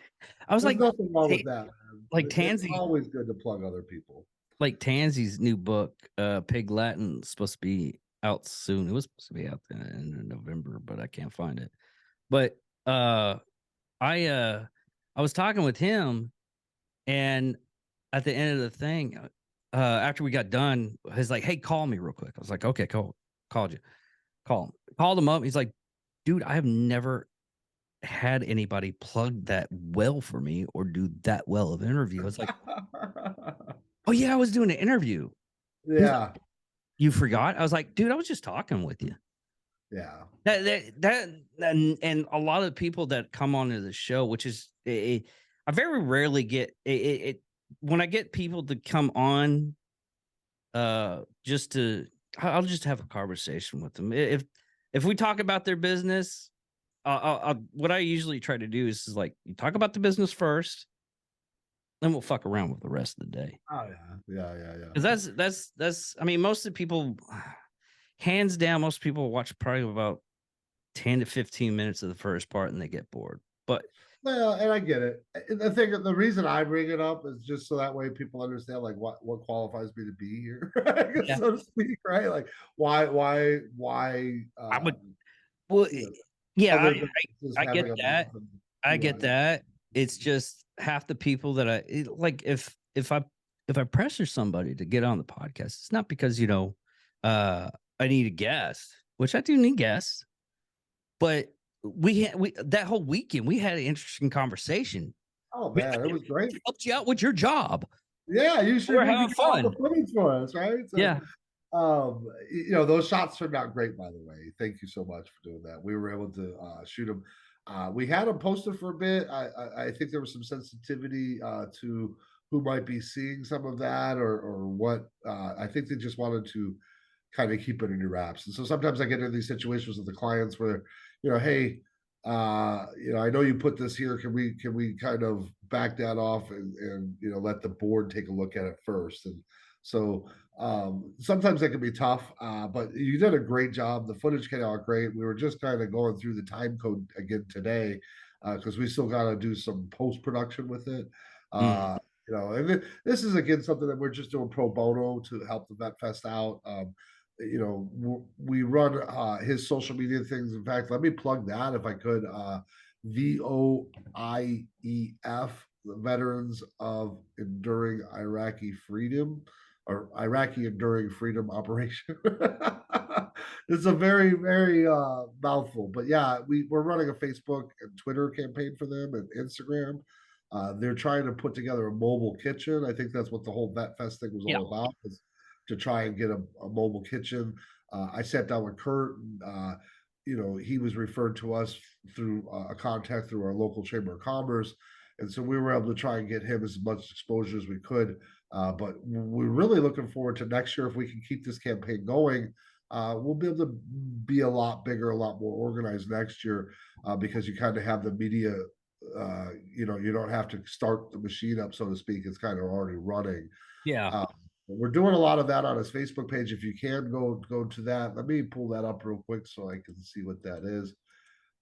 I was There's like, nothing wrong Ta- with that, man. like It's Tansy, always good to plug other people. like Tansy's new book, Pig Latin, is supposed to be out soon. It was supposed to be out in November, but I can't find it. But I was talking with him, and at the end of the thing, after we got done, he's like, "Hey, call me real quick." I was like, "Okay, cool." Called you. Call him. Called him up. He's like, "Dude, I have never had anybody plug that well for me or do that well of an interview." I was like, "Oh yeah, I was doing an interview." He's like, Yeah, "You forgot?" I was like, "Dude, I was just talking with you." yeah. And a lot of people that come onto the show, which is I very rarely get it when I get people to come on, just to I'll just have a conversation with them. If we talk about their business, what I usually try to do is like you talk about the business first, then we'll fuck around with the rest of the day. Oh yeah, yeah, yeah, yeah. Because that's I mean, most of the people, hands down, most people watch probably about 10 to 15 minutes of the first part and they get bored. But Well, and I get it. The reason I bring it up is just so that way people understand like what qualifies me to be here, I guess, yeah, so to speak, right? Like why I would, well, you know, yeah, other than just I get having a that. mouth and I blue get eyes. that. It's just half the people that like if I pressure somebody to get on the podcast, it's not because, I need a guest, which I do need guests, but we that whole weekend we had an interesting conversation. Oh We man, it was great. helped you out with your job. Yeah, you We're should maybe having get all the fun. footage for us, right? So Yeah. those shots turned out great, by the way. Thank you so much for doing that. We were able to shoot them. We had them posted for a bit. I think there was some sensitivity to who might be seeing some of that or what. I think they just wanted to kind of keep it in your wraps. And so sometimes I get in these situations with the clients where, hey, I know you put this here. Can we kind of back that off and let the board take a look at it first? And so sometimes that can be tough, but you did a great job. The footage came out great. We were just kind of going through the time code again today because we still got to do some post production with it. Mm. And this is again something that we're just doing pro bono to help the Vet Fest out. We run his social media things. In fact, let me plug that if I could. VOIEF, the Veterans of Enduring Iraqi Freedom, or Iraqi Enduring Freedom Operation. It's a very, very mouthful, but yeah, we're running a Facebook and Twitter campaign for them and Instagram. They're trying to put together a mobile kitchen. I think that's what the whole Vet Fest thing was Yeah. all about, is to try and get a mobile kitchen. I sat down with Kurt, and he was referred to us through a contact through our local chamber of commerce, and so we were able to try and get him as much exposure as we could. But we're really looking forward to next year if we can keep this campaign going. We'll be able to be a lot bigger, a lot more organized next year because you kind of have the media. You don't have to start the machine up, so to speak. It's kind of already running. Yeah. We're doing a lot of that on his Facebook page. If you can go to that, let me pull that up real quick so I can see what that is.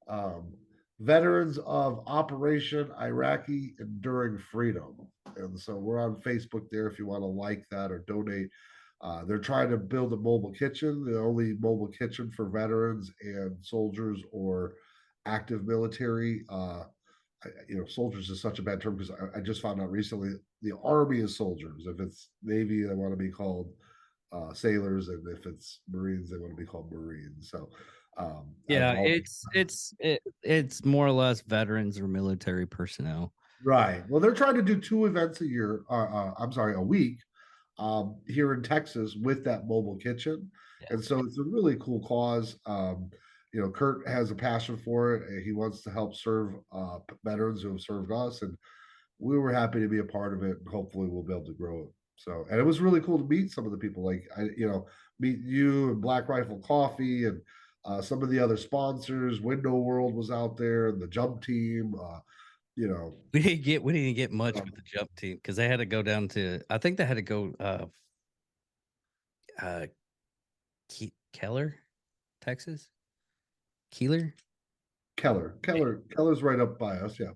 Um, Veterans of Operation Iraqi Enduring Freedom, and so we're on Facebook there if you want to like that or donate. They're trying to build a mobile kitchen, the only mobile kitchen for veterans and soldiers or active military. Soldiers is such a bad term because I just found out recently the Army is soldiers. If it's Navy, they want to be called sailors, and if it's Marines, they want to be called Marines. So, Yeah, it's more or less veterans or military personnel. right. Well, they're trying to do 2 events a year. I'm sorry, a week here in Texas with that mobile kitchen, Yeah. and so it's a really cool cause. Kurt has a passion for it. And he wants to help serve veterans who have served us, and we were happy to be a part of it, and hopefully we'll be able to grow it. So, and it was really cool to meet some of the people, like meet you and Black Rifle Coffee and some of the other sponsors. Window World was out there, and the Jump Team. We didn't get much Um, with the jump team because they had to go down to, I think they had to go uh Keller, Texas. Keeler? Keller's right up by us. Yeah.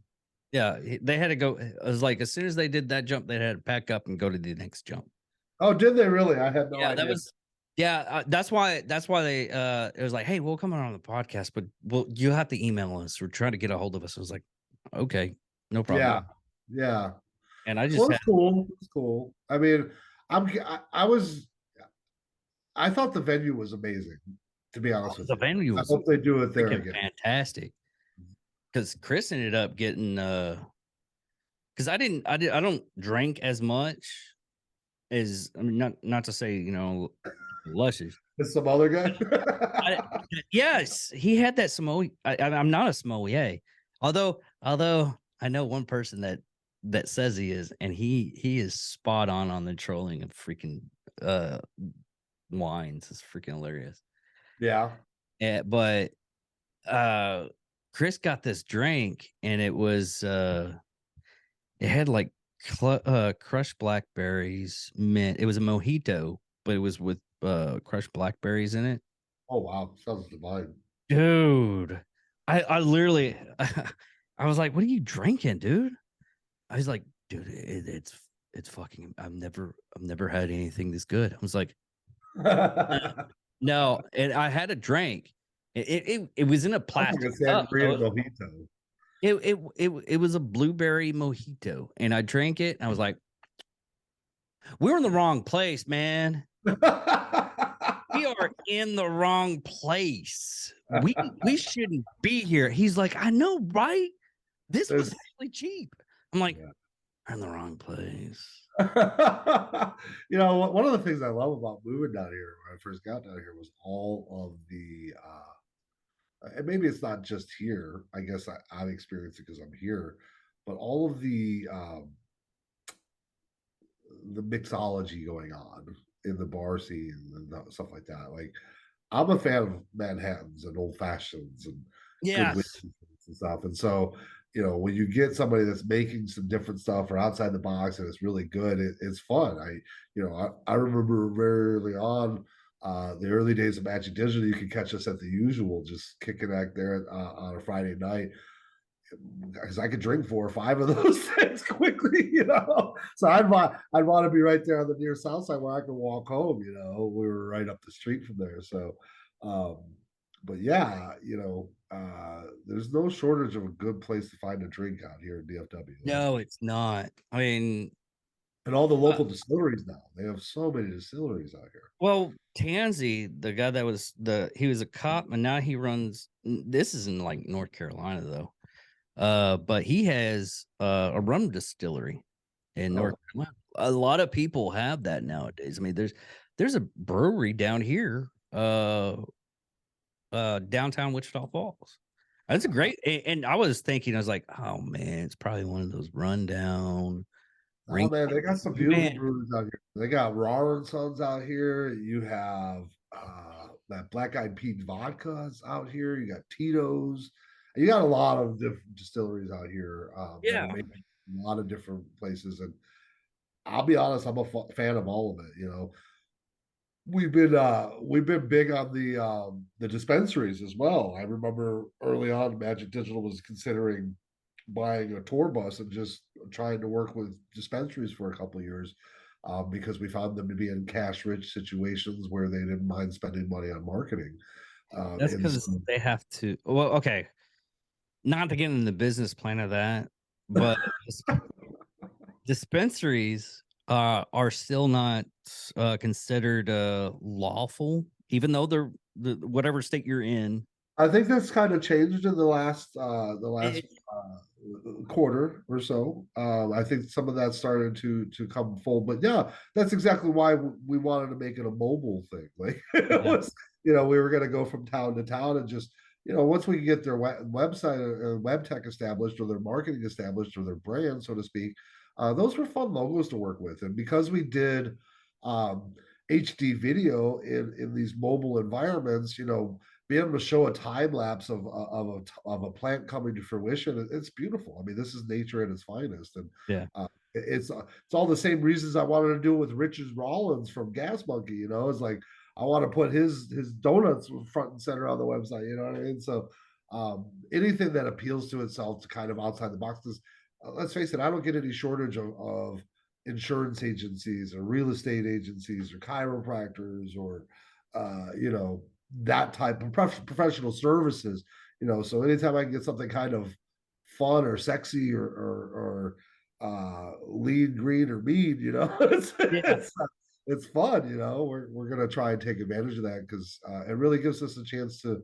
Yeah, they had to go. It was like as soon as they did that jump, they had to pack up and go to the next jump. Oh, did they really? I had no Yeah, idea. that was. Yeah, that's why they it was like, hey, we'll come on the podcast, but you have to email us. We're trying to get a hold of us. I was like, okay, no problem. Yeah. Yeah. And I just Well, had it's cool. It's cool. I mean, I thought the venue was amazing, to be honest with the you. venue I was hope they do it there freaking again. fantastic. Because Chris ended up getting because I don't drink as much as, I mean, not to say, luscious. Is some other guy? Yes, he had that sommelier. I'm not a sommelier, although I know one person that says he is, and he is spot on the trolling of freaking wines. It's freaking hilarious. Yeah. But Chris got this drink, and it was it had like crushed blackberries, mint. It was a mojito, but it was with crushed blackberries in it. Oh wow, sounds divine. Dude, I literally I was like, what are you drinking, dude? I was like, dude, it's fucking, I've never had anything this good. I was like, no, and I had a drink. It was in a plastic Like a cup. sangria mojito. It was a blueberry mojito, and I drank it, and I was like, we're in the wrong place, man. We are in the wrong place. We shouldn't be here. He's like, I know, right? This was actually cheap. I'm like, we're in the wrong place. One of the things I love about moving down here when I first got down here was all of the and maybe it's not just here. I guess I've experienced it because I'm here, but all of the mixology going on in the bar scene and stuff like that. Like, I'm a fan of Manhattans and old fashions and good whiskey and stuff. And so, when you get somebody that's making some different stuff or outside the box and it's really good, it's fun. I remember very early on, the early days of Magic Digital, you could catch us at the usual, just kicking back there on a Friday night, because I could drink 4 or 5 of those things quickly, So I'd want to be right there on the near south side where I could walk home. We were right up the street from there. So, but yeah, there's no shortage of a good place to find a drink out here in DFW. No, it's not. I mean, and all the local distilleries now, they have so many distilleries out here. Well, Tansy, the guy that was he was a cop, and now he runs. This is in like North Carolina though. But he has a rum distillery in North Carolina. A lot of people have that nowadays. I mean, there's a brewery down here, downtown Wichita Falls. That's a great. And I was thinking, I was like, oh man, it's probably one of those rundown. Oh man, they got some beautiful breweries out here. They got Raw and Sons out here. You have that Black Eyed Pete vodka's out here. You got Tito's. You got a lot of different distilleries out here. That are making a lot of different places. And I'll be honest, I'm a fan of all of it. We've been big on the dispensaries as well. I remember early on, Magic Digital was considering buying a tour bus and just trying to work with dispensaries for a couple of years, because we found them to be in cash rich situations where they didn't mind spending money on marketing. That's because they have to. Well, okay, not to get in the business plan of that, but dispensaries are still not considered lawful, even though they're whatever state you're in. I think that's kind of changed in the last quarter or so. I think some of that started to come full, but yeah, that's exactly why we wanted to make it a mobile thing. Like it was, we were going to go from town to town and just, once we get their website or web tech established or their marketing established or their brand, so to speak, those were fun logos to work with. And because we did HD video in these mobile environments, being able to show a time lapse of a plant coming to fruition, it's beautiful. I mean, this is nature at its finest, and it's all the same reasons I wanted to do it with Richard Rollins from Gas Monkey. It's like I want to put his donuts front and center on the website. You know what I mean? So anything that appeals to itself to kind of outside the box. Because let's face it, I don't get any shortage of insurance agencies or real estate agencies or chiropractors or that type of professional services. So anytime I can get something kind of fun or sexy or lean, green, or mean, it's fun. We're gonna try and take advantage of that because it really gives us a chance to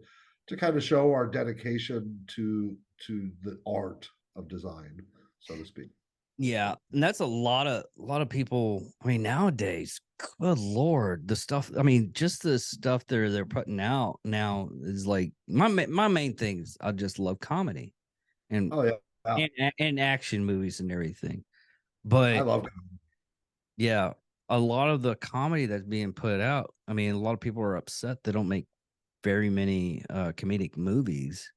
kind of show our dedication to the art of design, so to speak. Yeah, and that's a lot of people. I mean, nowadays, good lord, the stuff. I mean, just the stuff they're putting out now is like my main thing is I just love comedy and Oh yeah, and action movies and everything. I But love. yeah, a lot of the comedy that's being put out. I mean, a lot of people are upset they don't make very many comedic movies.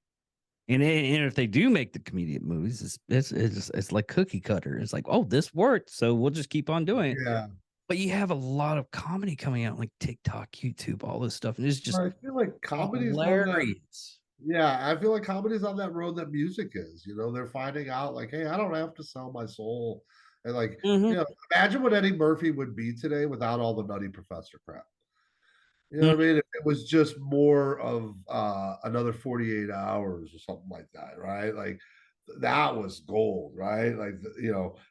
And if they do make the comedic movies, it's like cookie cutter. It's like, oh, this worked, so we'll just keep on doing it. Yeah, But you have a lot of comedy coming out, like TikTok, YouTube, all this stuff, and it's just I feel like comedy's on that. hilarious. Yeah, I feel like comedy's on that road that music is. They're finding out like, hey, I don't have to sell my soul, and like, Mhm. imagine what Eddie Murphy would be today without all the Nutty Professor crap. You know Mhm. what I mean? It was just more of another 48 hours or something like that, right? Like that was gold, right? Like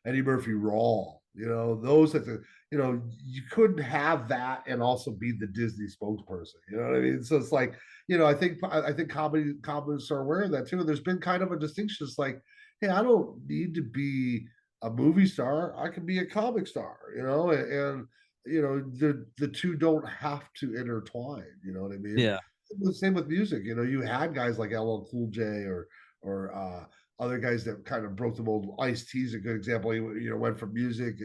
Eddie Murphy Raw, those that you couldn't have that and also be the Disney spokesperson. You know what I mean? So it's like, I think comedies are aware of that too. And there's been kind of a distinction. It's like, hey, I don't need to be a movie star. I can be a comic star, and the two don't have to intertwine. You know what I mean? Yeah, The same with music. You had guys like LL Cool J or other guys that kind of broke the mold. Ice-T is a good example. He went from music.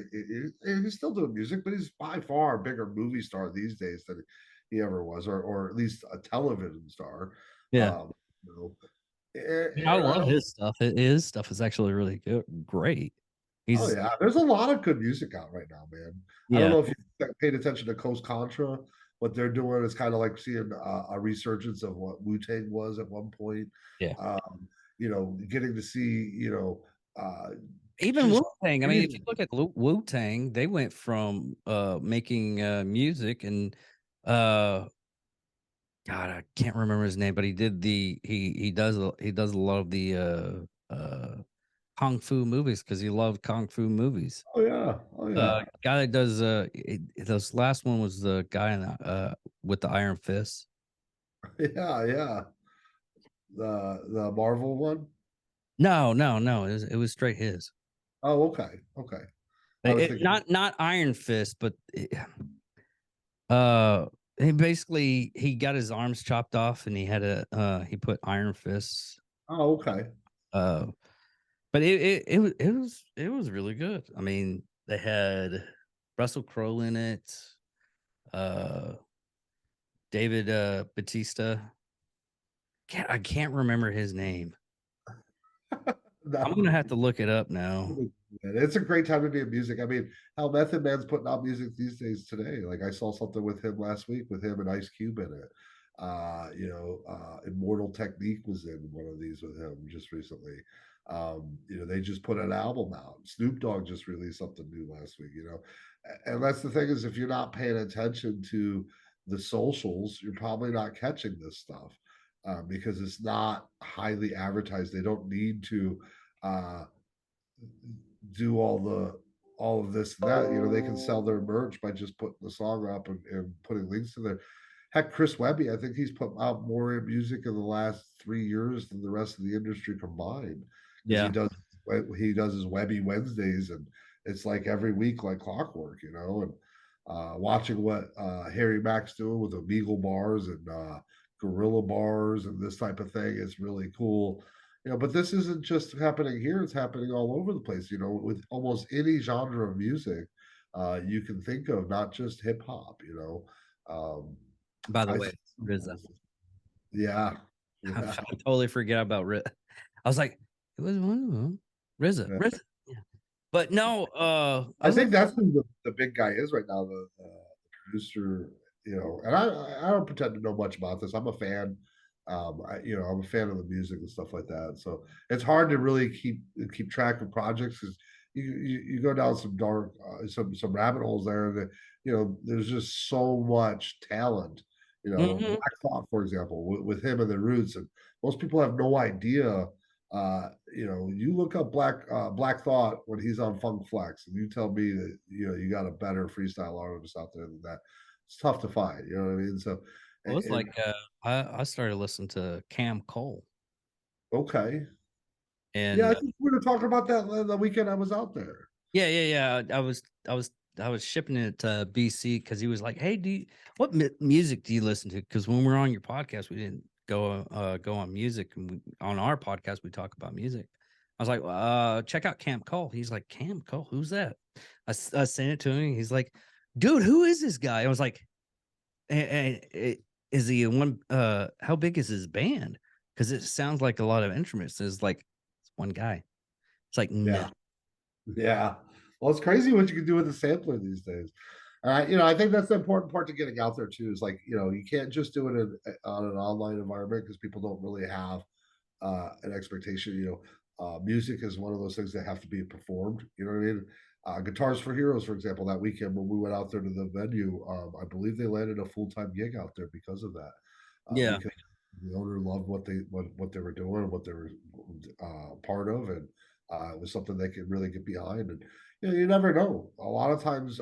He's still doing music, but he's by far a bigger movie star these days than he ever was, or at least a television star. yeah. Um, you know, I and I love don't. his stuff. His stuff is actually really good, great. Oh He's yeah, there's a lot of good music out right now, man. I don't yeah, know if you paid attention to Coast Contra. What they're doing is kind of like seeing a resurgence of what Wu Tang was at one point. yeah. Getting to see, Even just Wu Tang. I mean, if you look at Wu Tang, they went from making music and uh God, I can't remember his name, but he did he does a lot of the kung fu movies because he loved kung fu movies. oh yeah, oh yeah, Guy that does this last one was the guy in with the iron fist. yeah, yeah. The Marvel one. No, it was straight his. Oh, okay, okay. I was thinking, Not iron fist, but uh he basically he got his arms chopped off and he had he put iron fists. oh, okay. Uh but it was really good. I mean, they had Russell Crowe in it, uh David Batista. I can't remember his name. I'm No, gonna have to look it up now. it's a great time to be in music. I mean, how Method Man's putting out music these days today. Like I saw something with him last week with him and Ice Cube in it. Immortal Technique was in one of these with him just recently. They just put an album out. Snoop Dogg just released something new last week, And that's the thing is if you're not paying attention to the socials, you're probably not catching this stuff. Because it's not highly advertised. They don't need to uh, do all of this and that. They can sell their merch by just putting the song up and putting links to there. Heck, Chris Webby, I think he's put out more music in the last 3 years than the rest of the industry combined because Yeah. he does his Webby Wednesdays and it's like every week like clockwork, and watching what Harry Mack's doing with Omegle bars and Gorilla bars and this type of thing is really cool. But this isn't just happening here, it's happening all over the place, with almost any genre of music you can think of, not just hip hop, Um, By the I way, RZA. yeah, I yeah, totally forget about RZA. I was like, it was one of them. RZA, yeah. RZA. Yeah. But no, I think that's who the big guy is right now, the producer, and I don't pretend to know much about this. I'm a fan. I'm a fan of the music and stuff like that. So it's hard to really keep track of projects because you go down some dark some rabbit holes there that there's just so much talent. Mhm. Black Thought, for example, with him and the Roots, and most people have no idea. You look up Black Thought when he's on Funk Flex, and you tell me that you got a better freestyle artist out there than that. It's tough to find. You know what I mean? So, Well, it's and, like I started listening to Cam Cole, okay, yeah, and I think we were talking about that the weekend I was out there. yeah. I was shipping it to BC because he was like, "Hey, what music do you listen to?" Because when we're on your podcast, we didn't go on music, and on our podcast we talk about music. I was like, check out Camp Cole. He's like, Camp Cole, who's that? I sent it to him. He's like, dude, who is this guy? I was like, is he one? How big is his band? Because it sounds like a lot of instruments. It's like it's one guy. It's like no. Yeah, yeah. Well, it's crazy what you can do with a sampler these days. I think that's the important part to getting out there too. Is like you can't just do it on an online environment because people don't really have an expectation. Music is one of those things that have to be performed. You know what I mean? Guitars for Heroes, for example, that weekend when we went out there to the venue, I believe they landed a full-time gig out there because of that. Yeah. Because the owner loved what they were doing and what they were part of, and it was something they could really get behind. And you never know. A lot of times,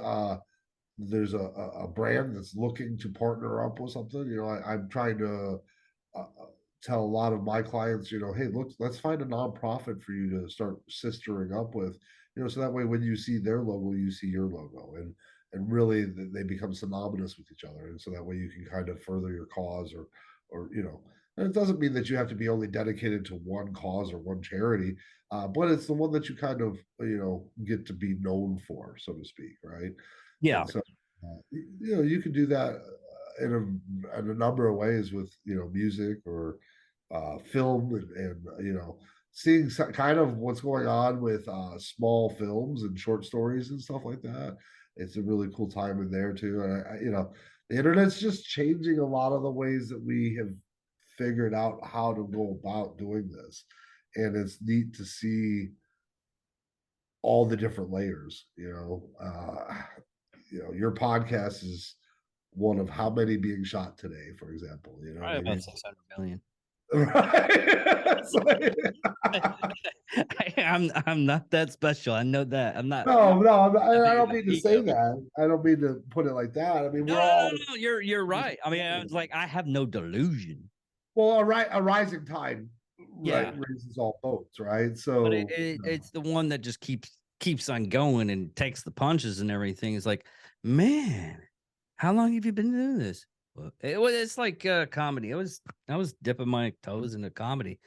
there's a brand that's looking to partner up with something. I'm trying to tell a lot of my clients, hey, look, let's find a nonprofit for you to start sistering up with, so that way when you see their logo, you see your logo, and really they become synonymous with each other, and so that way you can kind of further your cause, or. And it doesn't mean that you have to be only dedicated to one cause or one charity, but it's the one that you kind of get to be known for, so to speak, right? Yeah. And so you can do that in a number of ways with music or film, and seeing kind of what's going on with small films and short stories and stuff like that. It's a really cool time in there too. And the internet's just changing a lot of the ways that we have figured out how to go about doing this, and it's neat to see all the different layers. Your podcast is one of how many being shot today, for example. You know what Probably I about mean? 600 million. Right. I'm not that special. I know that. I'm not No, I big of don't an mean to say ego. that. I don't mean to put it like that. I mean, No, we're no, no, all no. You're right. I mean, I was like, I have no delusion. well, a rising tide, right, Yeah, raises all boats, right? but So, it's the one that just keeps on going and takes the punches and everything. It's like, man, how long have you been doing this? Well, it's like comedy. I was dipping my toes into comedy,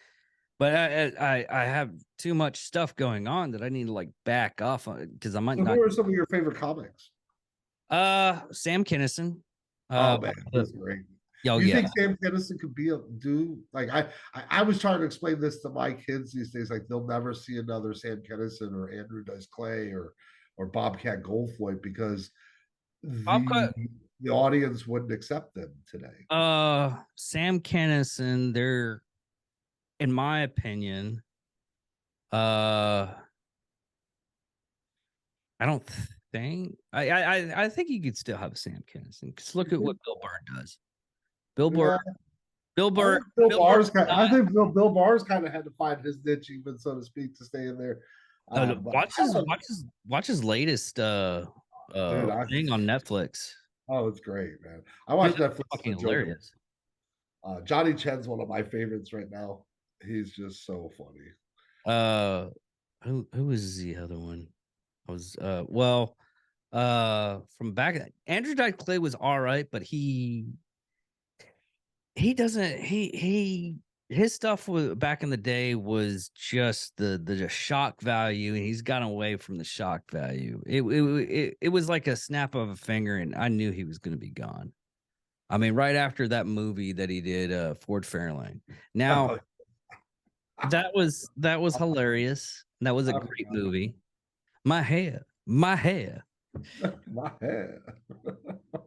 but I have too much stuff going on that I need to like back off because I might so not. who are some of your favorite comics? Sam Kinison. Oh man, he's great. Oh Do you yeah. think Sam Kinison could do like I was trying to explain this to my kids these days, like they'll never see another Sam Kinison or Andrew Dice Clay or Bobcat Goldthwait because the I've the audience wouldn't accept them today. Sam Kinison, they're in my opinion, uh I don't think I think you could still have Sam Kinison because look at what Bill Burr does. Bill Burr, Yeah, Bill I Burr, think Bill Bill Burr's Barr's kind. I not think Bill Barr's kind of had to find his niche, even so to speak, to stay in there. But watch his latest dude, thing on Netflix. it's great, man. I Dude, watch that's Netflix fucking to joke. hilarious. Johnny Chen's one of my favorites right now. He's just so funny. Who was the other one? I was from back Andrew Dice Clay was all right, but he doesn't he his stuff was back in the day was just the shock value, and he's gotten away from the shock value. It was like a snap of a finger, and I knew he was going to be gone. I mean, right after that movie that he did, Ford Fairlane. Now that was hilarious. That was a great movie. My hair. My head.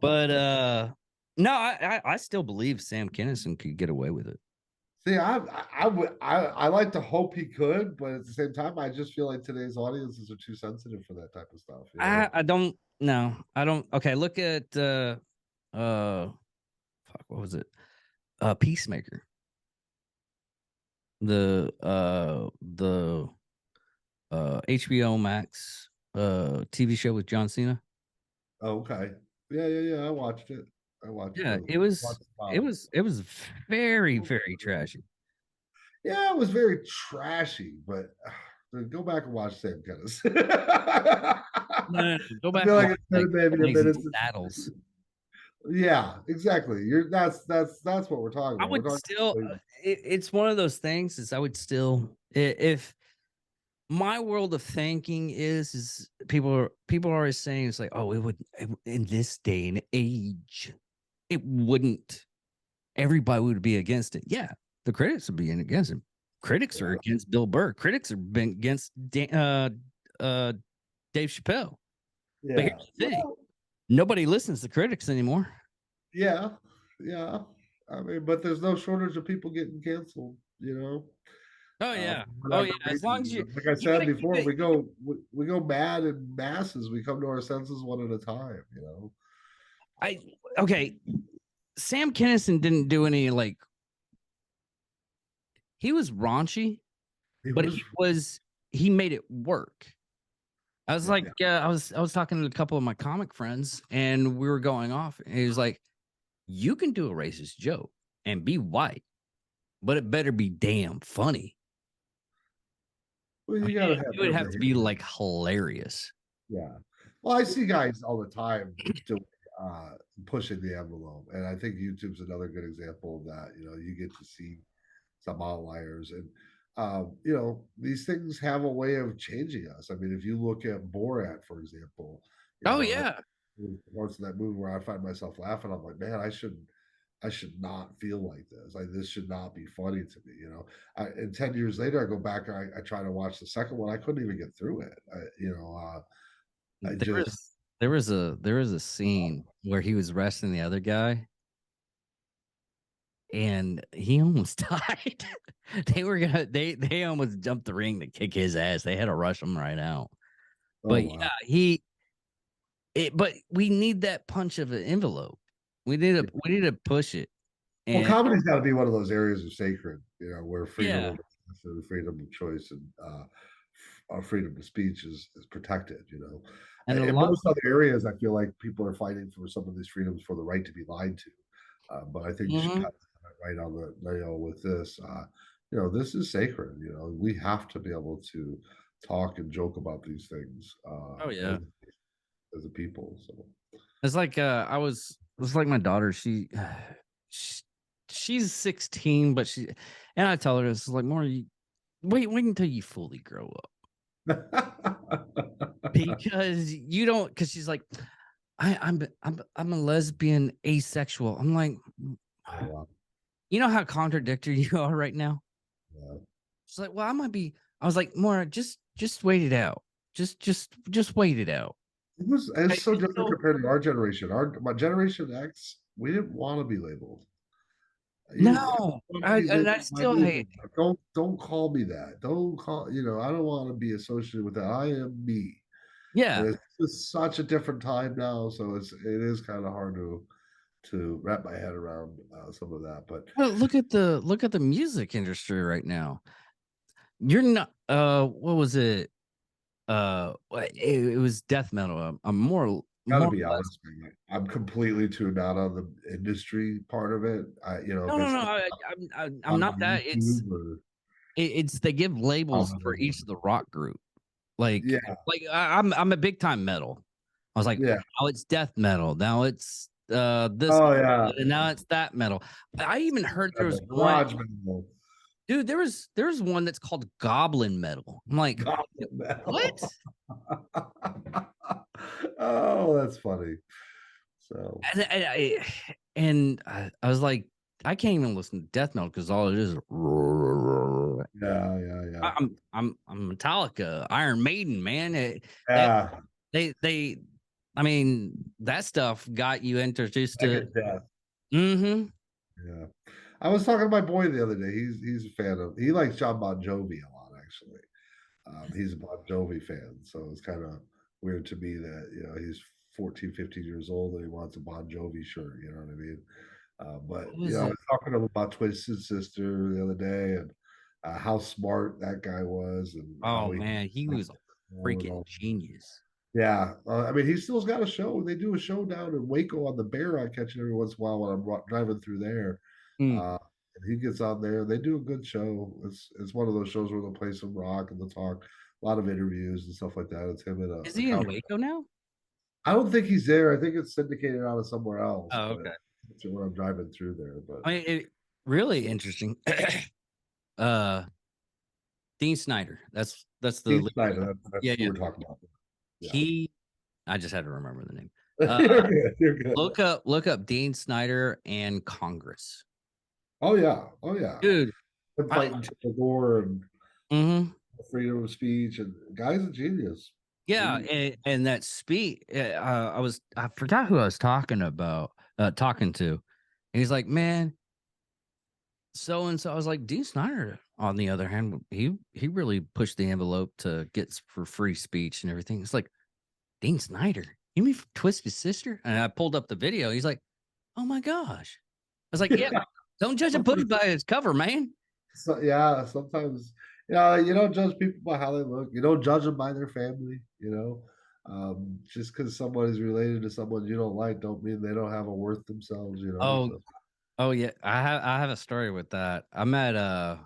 But no, I still believe Sam Kinison could get away with it. See, I like to hope he could, but at the same time, I just feel like today's audiences are too sensitive for that type of stuff. You know? I don't no, I don't. Okay, look at fuck, what was it? Peacemaker. The HBO Max TV show with John Cena. Oh, okay. Yeah. I watched it. I watched Yeah, the it was watched it was very, very trashy. Yeah, it was very trashy, but go back and watch Sam Kinnis. No, go I back feel and like watch it's like been maybe a Blazing minute since. Saddles. Yeah, exactly. That's what we're talking I about. We're would talking still about it's one of those things is I would still if my world of thinking is people are always saying it's like, oh, in this day and age, it wouldn't everybody would be against it. Yeah, the critics would be against it. Critics are against Bill Burr. Critics are been against Dave Chappelle. But yeah. here's the thing: nobody listens to critics anymore. Yeah, yeah. I mean, but there's no shortage of people getting canceled, you know. Oh yeah, For oh whatever yeah. As long reason, as you like I you said gotta keep before, it. we go mad in masses. We come to our senses one at a time, you know. I okay. Sam Kinison didn't do any like he was raunchy, It but was he made it work. I was yeah, like, I was talking to a couple of my comic friends, and we were going off. And he was like, "You can do a racist joke and be white, but it better be damn funny. well, I you mean, gotta have it would have to be behavior. like hilarious." Yeah. Well, I see guys all the time doing uh pushing the envelope. And I think YouTube's another good example of that. You know, you get to see some outliers and you know, these things have a way of changing us. I mean, if you look at Borat, for example, you Oh know, yeah, parts of that movie where I find myself laughing, I'm like, man, I should not feel like this. Like this should not be funny to me, you know. And 10 years later, I go back, I try to watch the second one. I couldn't even get through it. I there just was there was a scene where he was wrestling the other guy, and he almost died. They almost jumped the ring to kick his ass. They had to rush him right out. oh But wow. yeah, but we need that punch of an envelope. We need to push it. Well, And comedy's got to be one of those areas of sacred, you know, where freedom yeah, of freedom of choice and freedom of speech is protected. You know, and a in lot. most other areas, I feel like people are fighting for some of these freedoms for the right to be lied to. But I think Mhm. Chappelle right on the nail with this. You know, this is sacred. You know, we have to be able to talk and joke about these things Oh yeah, as a people. So it's like it's like my daughter. She she's 16, but and I tell her it's like more. Wait until you fully grow up because you don't. Because she's like, I'm a lesbian, asexual. I'm like, wow. you know how contradictory you are right now. Yeah. She's like, well, I might be. I was like, Maura, just wait it out. Just wait it out. It's so It's different so compared to our generation. My generation X, we didn't want to be labeled. I don't no, want to be and labeled I my still hate. neighbor. Don't call me that. Don't call, you know, I don't want to be associated with that. I am me. Yeah, And it's just such a different time now. So it is kind of hard to wrap my head around some of that. But well, look at the music industry right now. You're not. What was it? It was death metal. I'm gotta more be or less. honest, man, I'm completely tuned out on the industry part of it. You know, No, if no, it's no. not I'm on not that. YouTube or It's they give labels for um, each of the rock group. yeah, I'm a big time metal. I was like, yeah. now it's death metal. Now it's this Oh metal, yeah. and now it's that metal. I even heard there was one Garage metal. dude. There was one that's called goblin metal. I'm like, Goblin what? metal. Oh, that's funny. So I was like, I can't even listen to death metal because all it is. yeah. I'm Metallica, Iron Maiden, man. That Yeah. they I mean that stuff got you introduced to. Second death. Mm-hmm. Yeah. I was talking to my boy the other day. He's a fan of. He likes John Bon Jovi a lot, actually. He's a Bon Jovi fan, so it's kind of weird to me that he's 14, 15 years old and he wants a Bon Jovi shirt. You know what I mean? But What was I it? was talking to him about Twisted Sister the other day and how smart that guy was and Oh how he man, he was a and freaking all. genius. Yeah, I mean, he still's got a show. They do a show down in Waco on the Bear. I catch it every once in a while when I'm driving through there. Mm. Uh, and he gets on there. They do a good show. It's one of those shows where they'll play some rock and they'll talk a lot of interviews and stuff like that. It's him and Is a he in counter. Waco now? I don't think he's there. I think it's syndicated out of somewhere else. Oh, But okay. that's when I'm driving through there. But I mean, really interesting. uh, Dean Snyder. That's the Steve lead Snyder, singer. that's Yeah, who yeah. we're talking about. Yeah, He. I just had to remember the name. you're good. You're good. Look up Dean Snyder and Congress, Oh yeah, oh yeah. dude. Him I, fighting Al Gore and mhm. freedom of speech, and guy's a genius. Yeah, Genius. and that speech, I forgot who I was talking about, talking to. And he's like, man, so and so. I was like, Dean Snyder, on the other hand, he really pushed the envelope to get for free speech and everything. It's like, Dean Snyder, you mean from Twisted Sister? And I pulled up the video. He's like, oh my gosh. I was like, yeah, don't judge a book by its cover, man. So, yeah, sometimes you don't judge people by how they look. You don't judge them by their family. Just because someone is related to someone you don't like, don't mean they don't have a worth themselves. Oh, So. oh yeah. I have a story with that. I met uh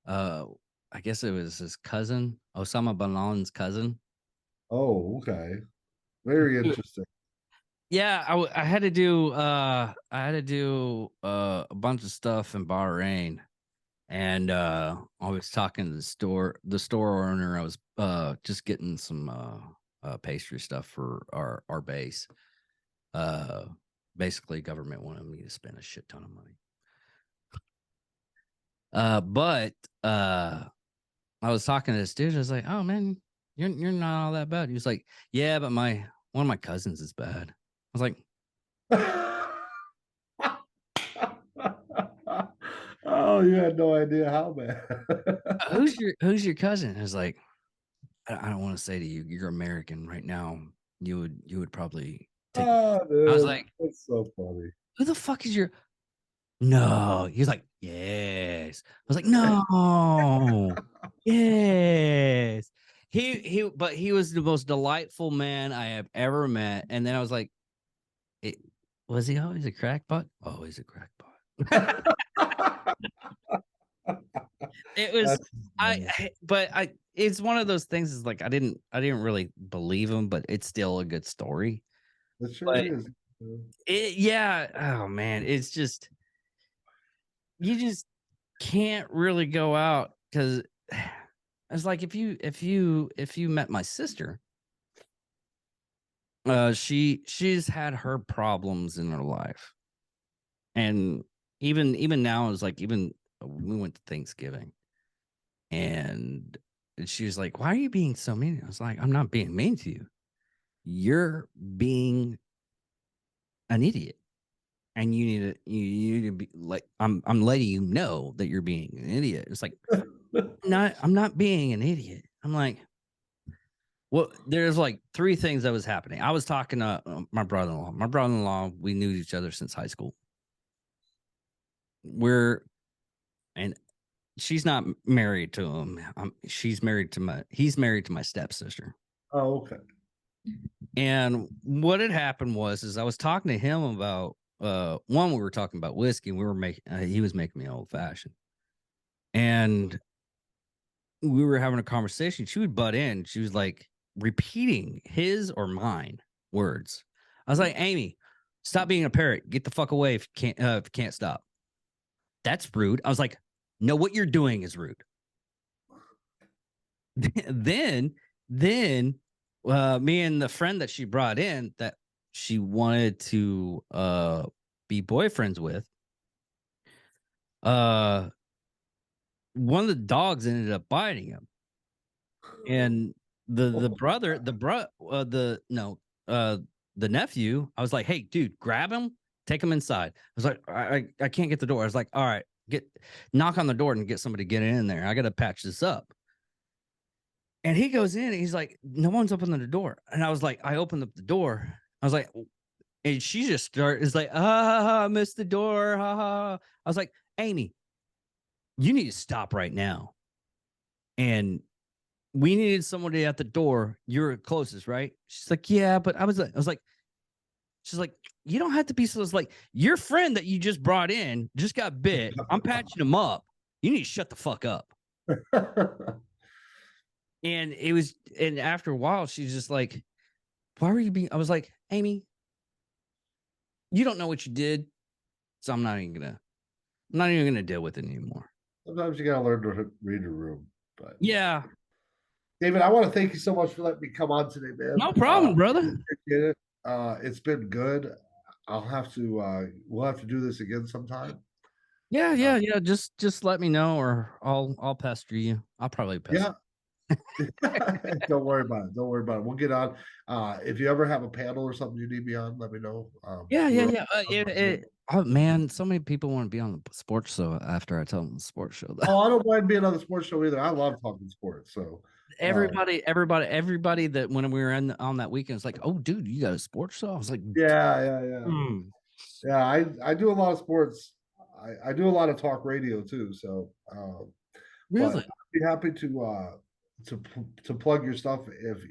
I guess it was his cousin, Osama bin Laden's cousin. Oh, okay, very Dude, interesting. yeah, I had to do a bunch of stuff in Bahrain, and I was talking to the store owner. I was just getting some pastry stuff for our base. Uh Basically government wanted me to spend a shit ton of money. But I was talking to this dude. I was like, "Oh man, you're not all that bad." He was like, "Yeah, but one of my cousins is bad." I was like, Oh, you had no idea how bad. Who's your cousin?" I was like, I don't want to say to you, you're American right now. You would probably take." Oh, I was dude, like, that's so funny. "Who the fuck is your?" No, he was like, "Yes." I was like, "No, yes." But he was the most delightful man I have ever met. And then I was like, It, was he always a crackpot? Always a crackpot. It was That's funny. but it's one of those things is like I didn't really believe him, but it's still a good story. It sure But is. yeah, oh man, it's just you just can't really go out because it's like if you met my sister, she's had her problems in her life. And even now is like even we went to Thanksgiving and she was like, "Why are you being so mean?" I was like, "I'm not being mean to you. You're being an idiot. And you need to be like I'm letting you know that you're being an idiot." It's like, I'm not being an idiot. I'm like, well, there's like three things that was happening. I was talking to my brother-in-law. My brother-in-law, we knew each other since high school. We're and she's not married to him. He's married to my stepsister. Oh, okay. And what had happened is I was talking to him about one, we were talking about whiskey, and we were making he was making me old fashioned. And we were having a conversation. She would butt in. She was like repeating his or mine words. I was like, "Amy, stop being a parrot. Get the fuck away if you can't stop." That's rude. I was like, "No, what you're doing is rude." then me and the friend that she brought in that she wanted to be boyfriends with, one of the dogs ended up biting him. And the brother, the bro the no the nephew, I was like, "Hey dude, grab him Take him inside. I was like, I can't get the door. I was like, all right, knock on the door and get somebody to get in there. I got to patch this up. And he goes in and he's like, no one's opening the door. And I was like, I opened up the door. I was like, and she just is like, I missed the door. Ha, ha. I was like, Amy, you need to stop right now. And we needed somebody at the door. You're closest, right? She's like, yeah, but I was like, she's like, you don't have to be so. It's like, your friend that you just brought in just got bit. I'm patching him up. You need to shut the fuck up. And after a while, she's just like, why were you being? I was like, Amy, you don't know what you did. So I'm not even gonna deal with it anymore. Sometimes you gotta learn to read a room. But yeah, David, I want to thank you so much for letting me come on today, man. No problem, brother. Appreciate it. It's been good. We'll have to do this again sometime. Yeah. Just let me know, or I'll pester you. I'll probably pester. Yeah. Don't worry about it. Don't worry about it. We'll get on. If you ever have a panel or something you need me on, let me know. Yeah. Oh man, so many people want to be on the sports show after I tell them the sports show. Oh, I don't mind being on the sports show either. I love talking sports. So everybody that when we were on that weekend, it's like, oh, dude, you got a sports show? I was like, yeah. Yeah, I do a lot of sports. I do a lot of talk radio too. So really, I'd be happy to plug your stuff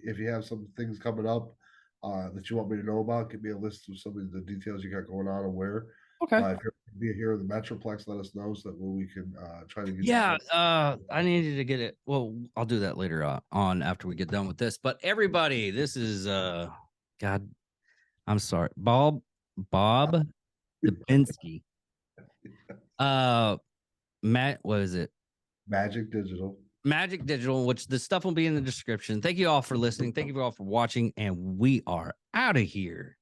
if you have some things coming up that you want me to know about. Give me a list of some of the details you got going on and where. Okay. If you're be here in the Metroplex, let us know so that we can try to get. Yeah, I needed to get it. Well, I'll do that later on after we get done with this. But everybody, this is God, I'm sorry, Bob Dubeansky. Matt, what is it? Magik Digital. Magik Digital, which the stuff will be in the description. Thank you all for listening. Thank you all for watching, and we are out of here.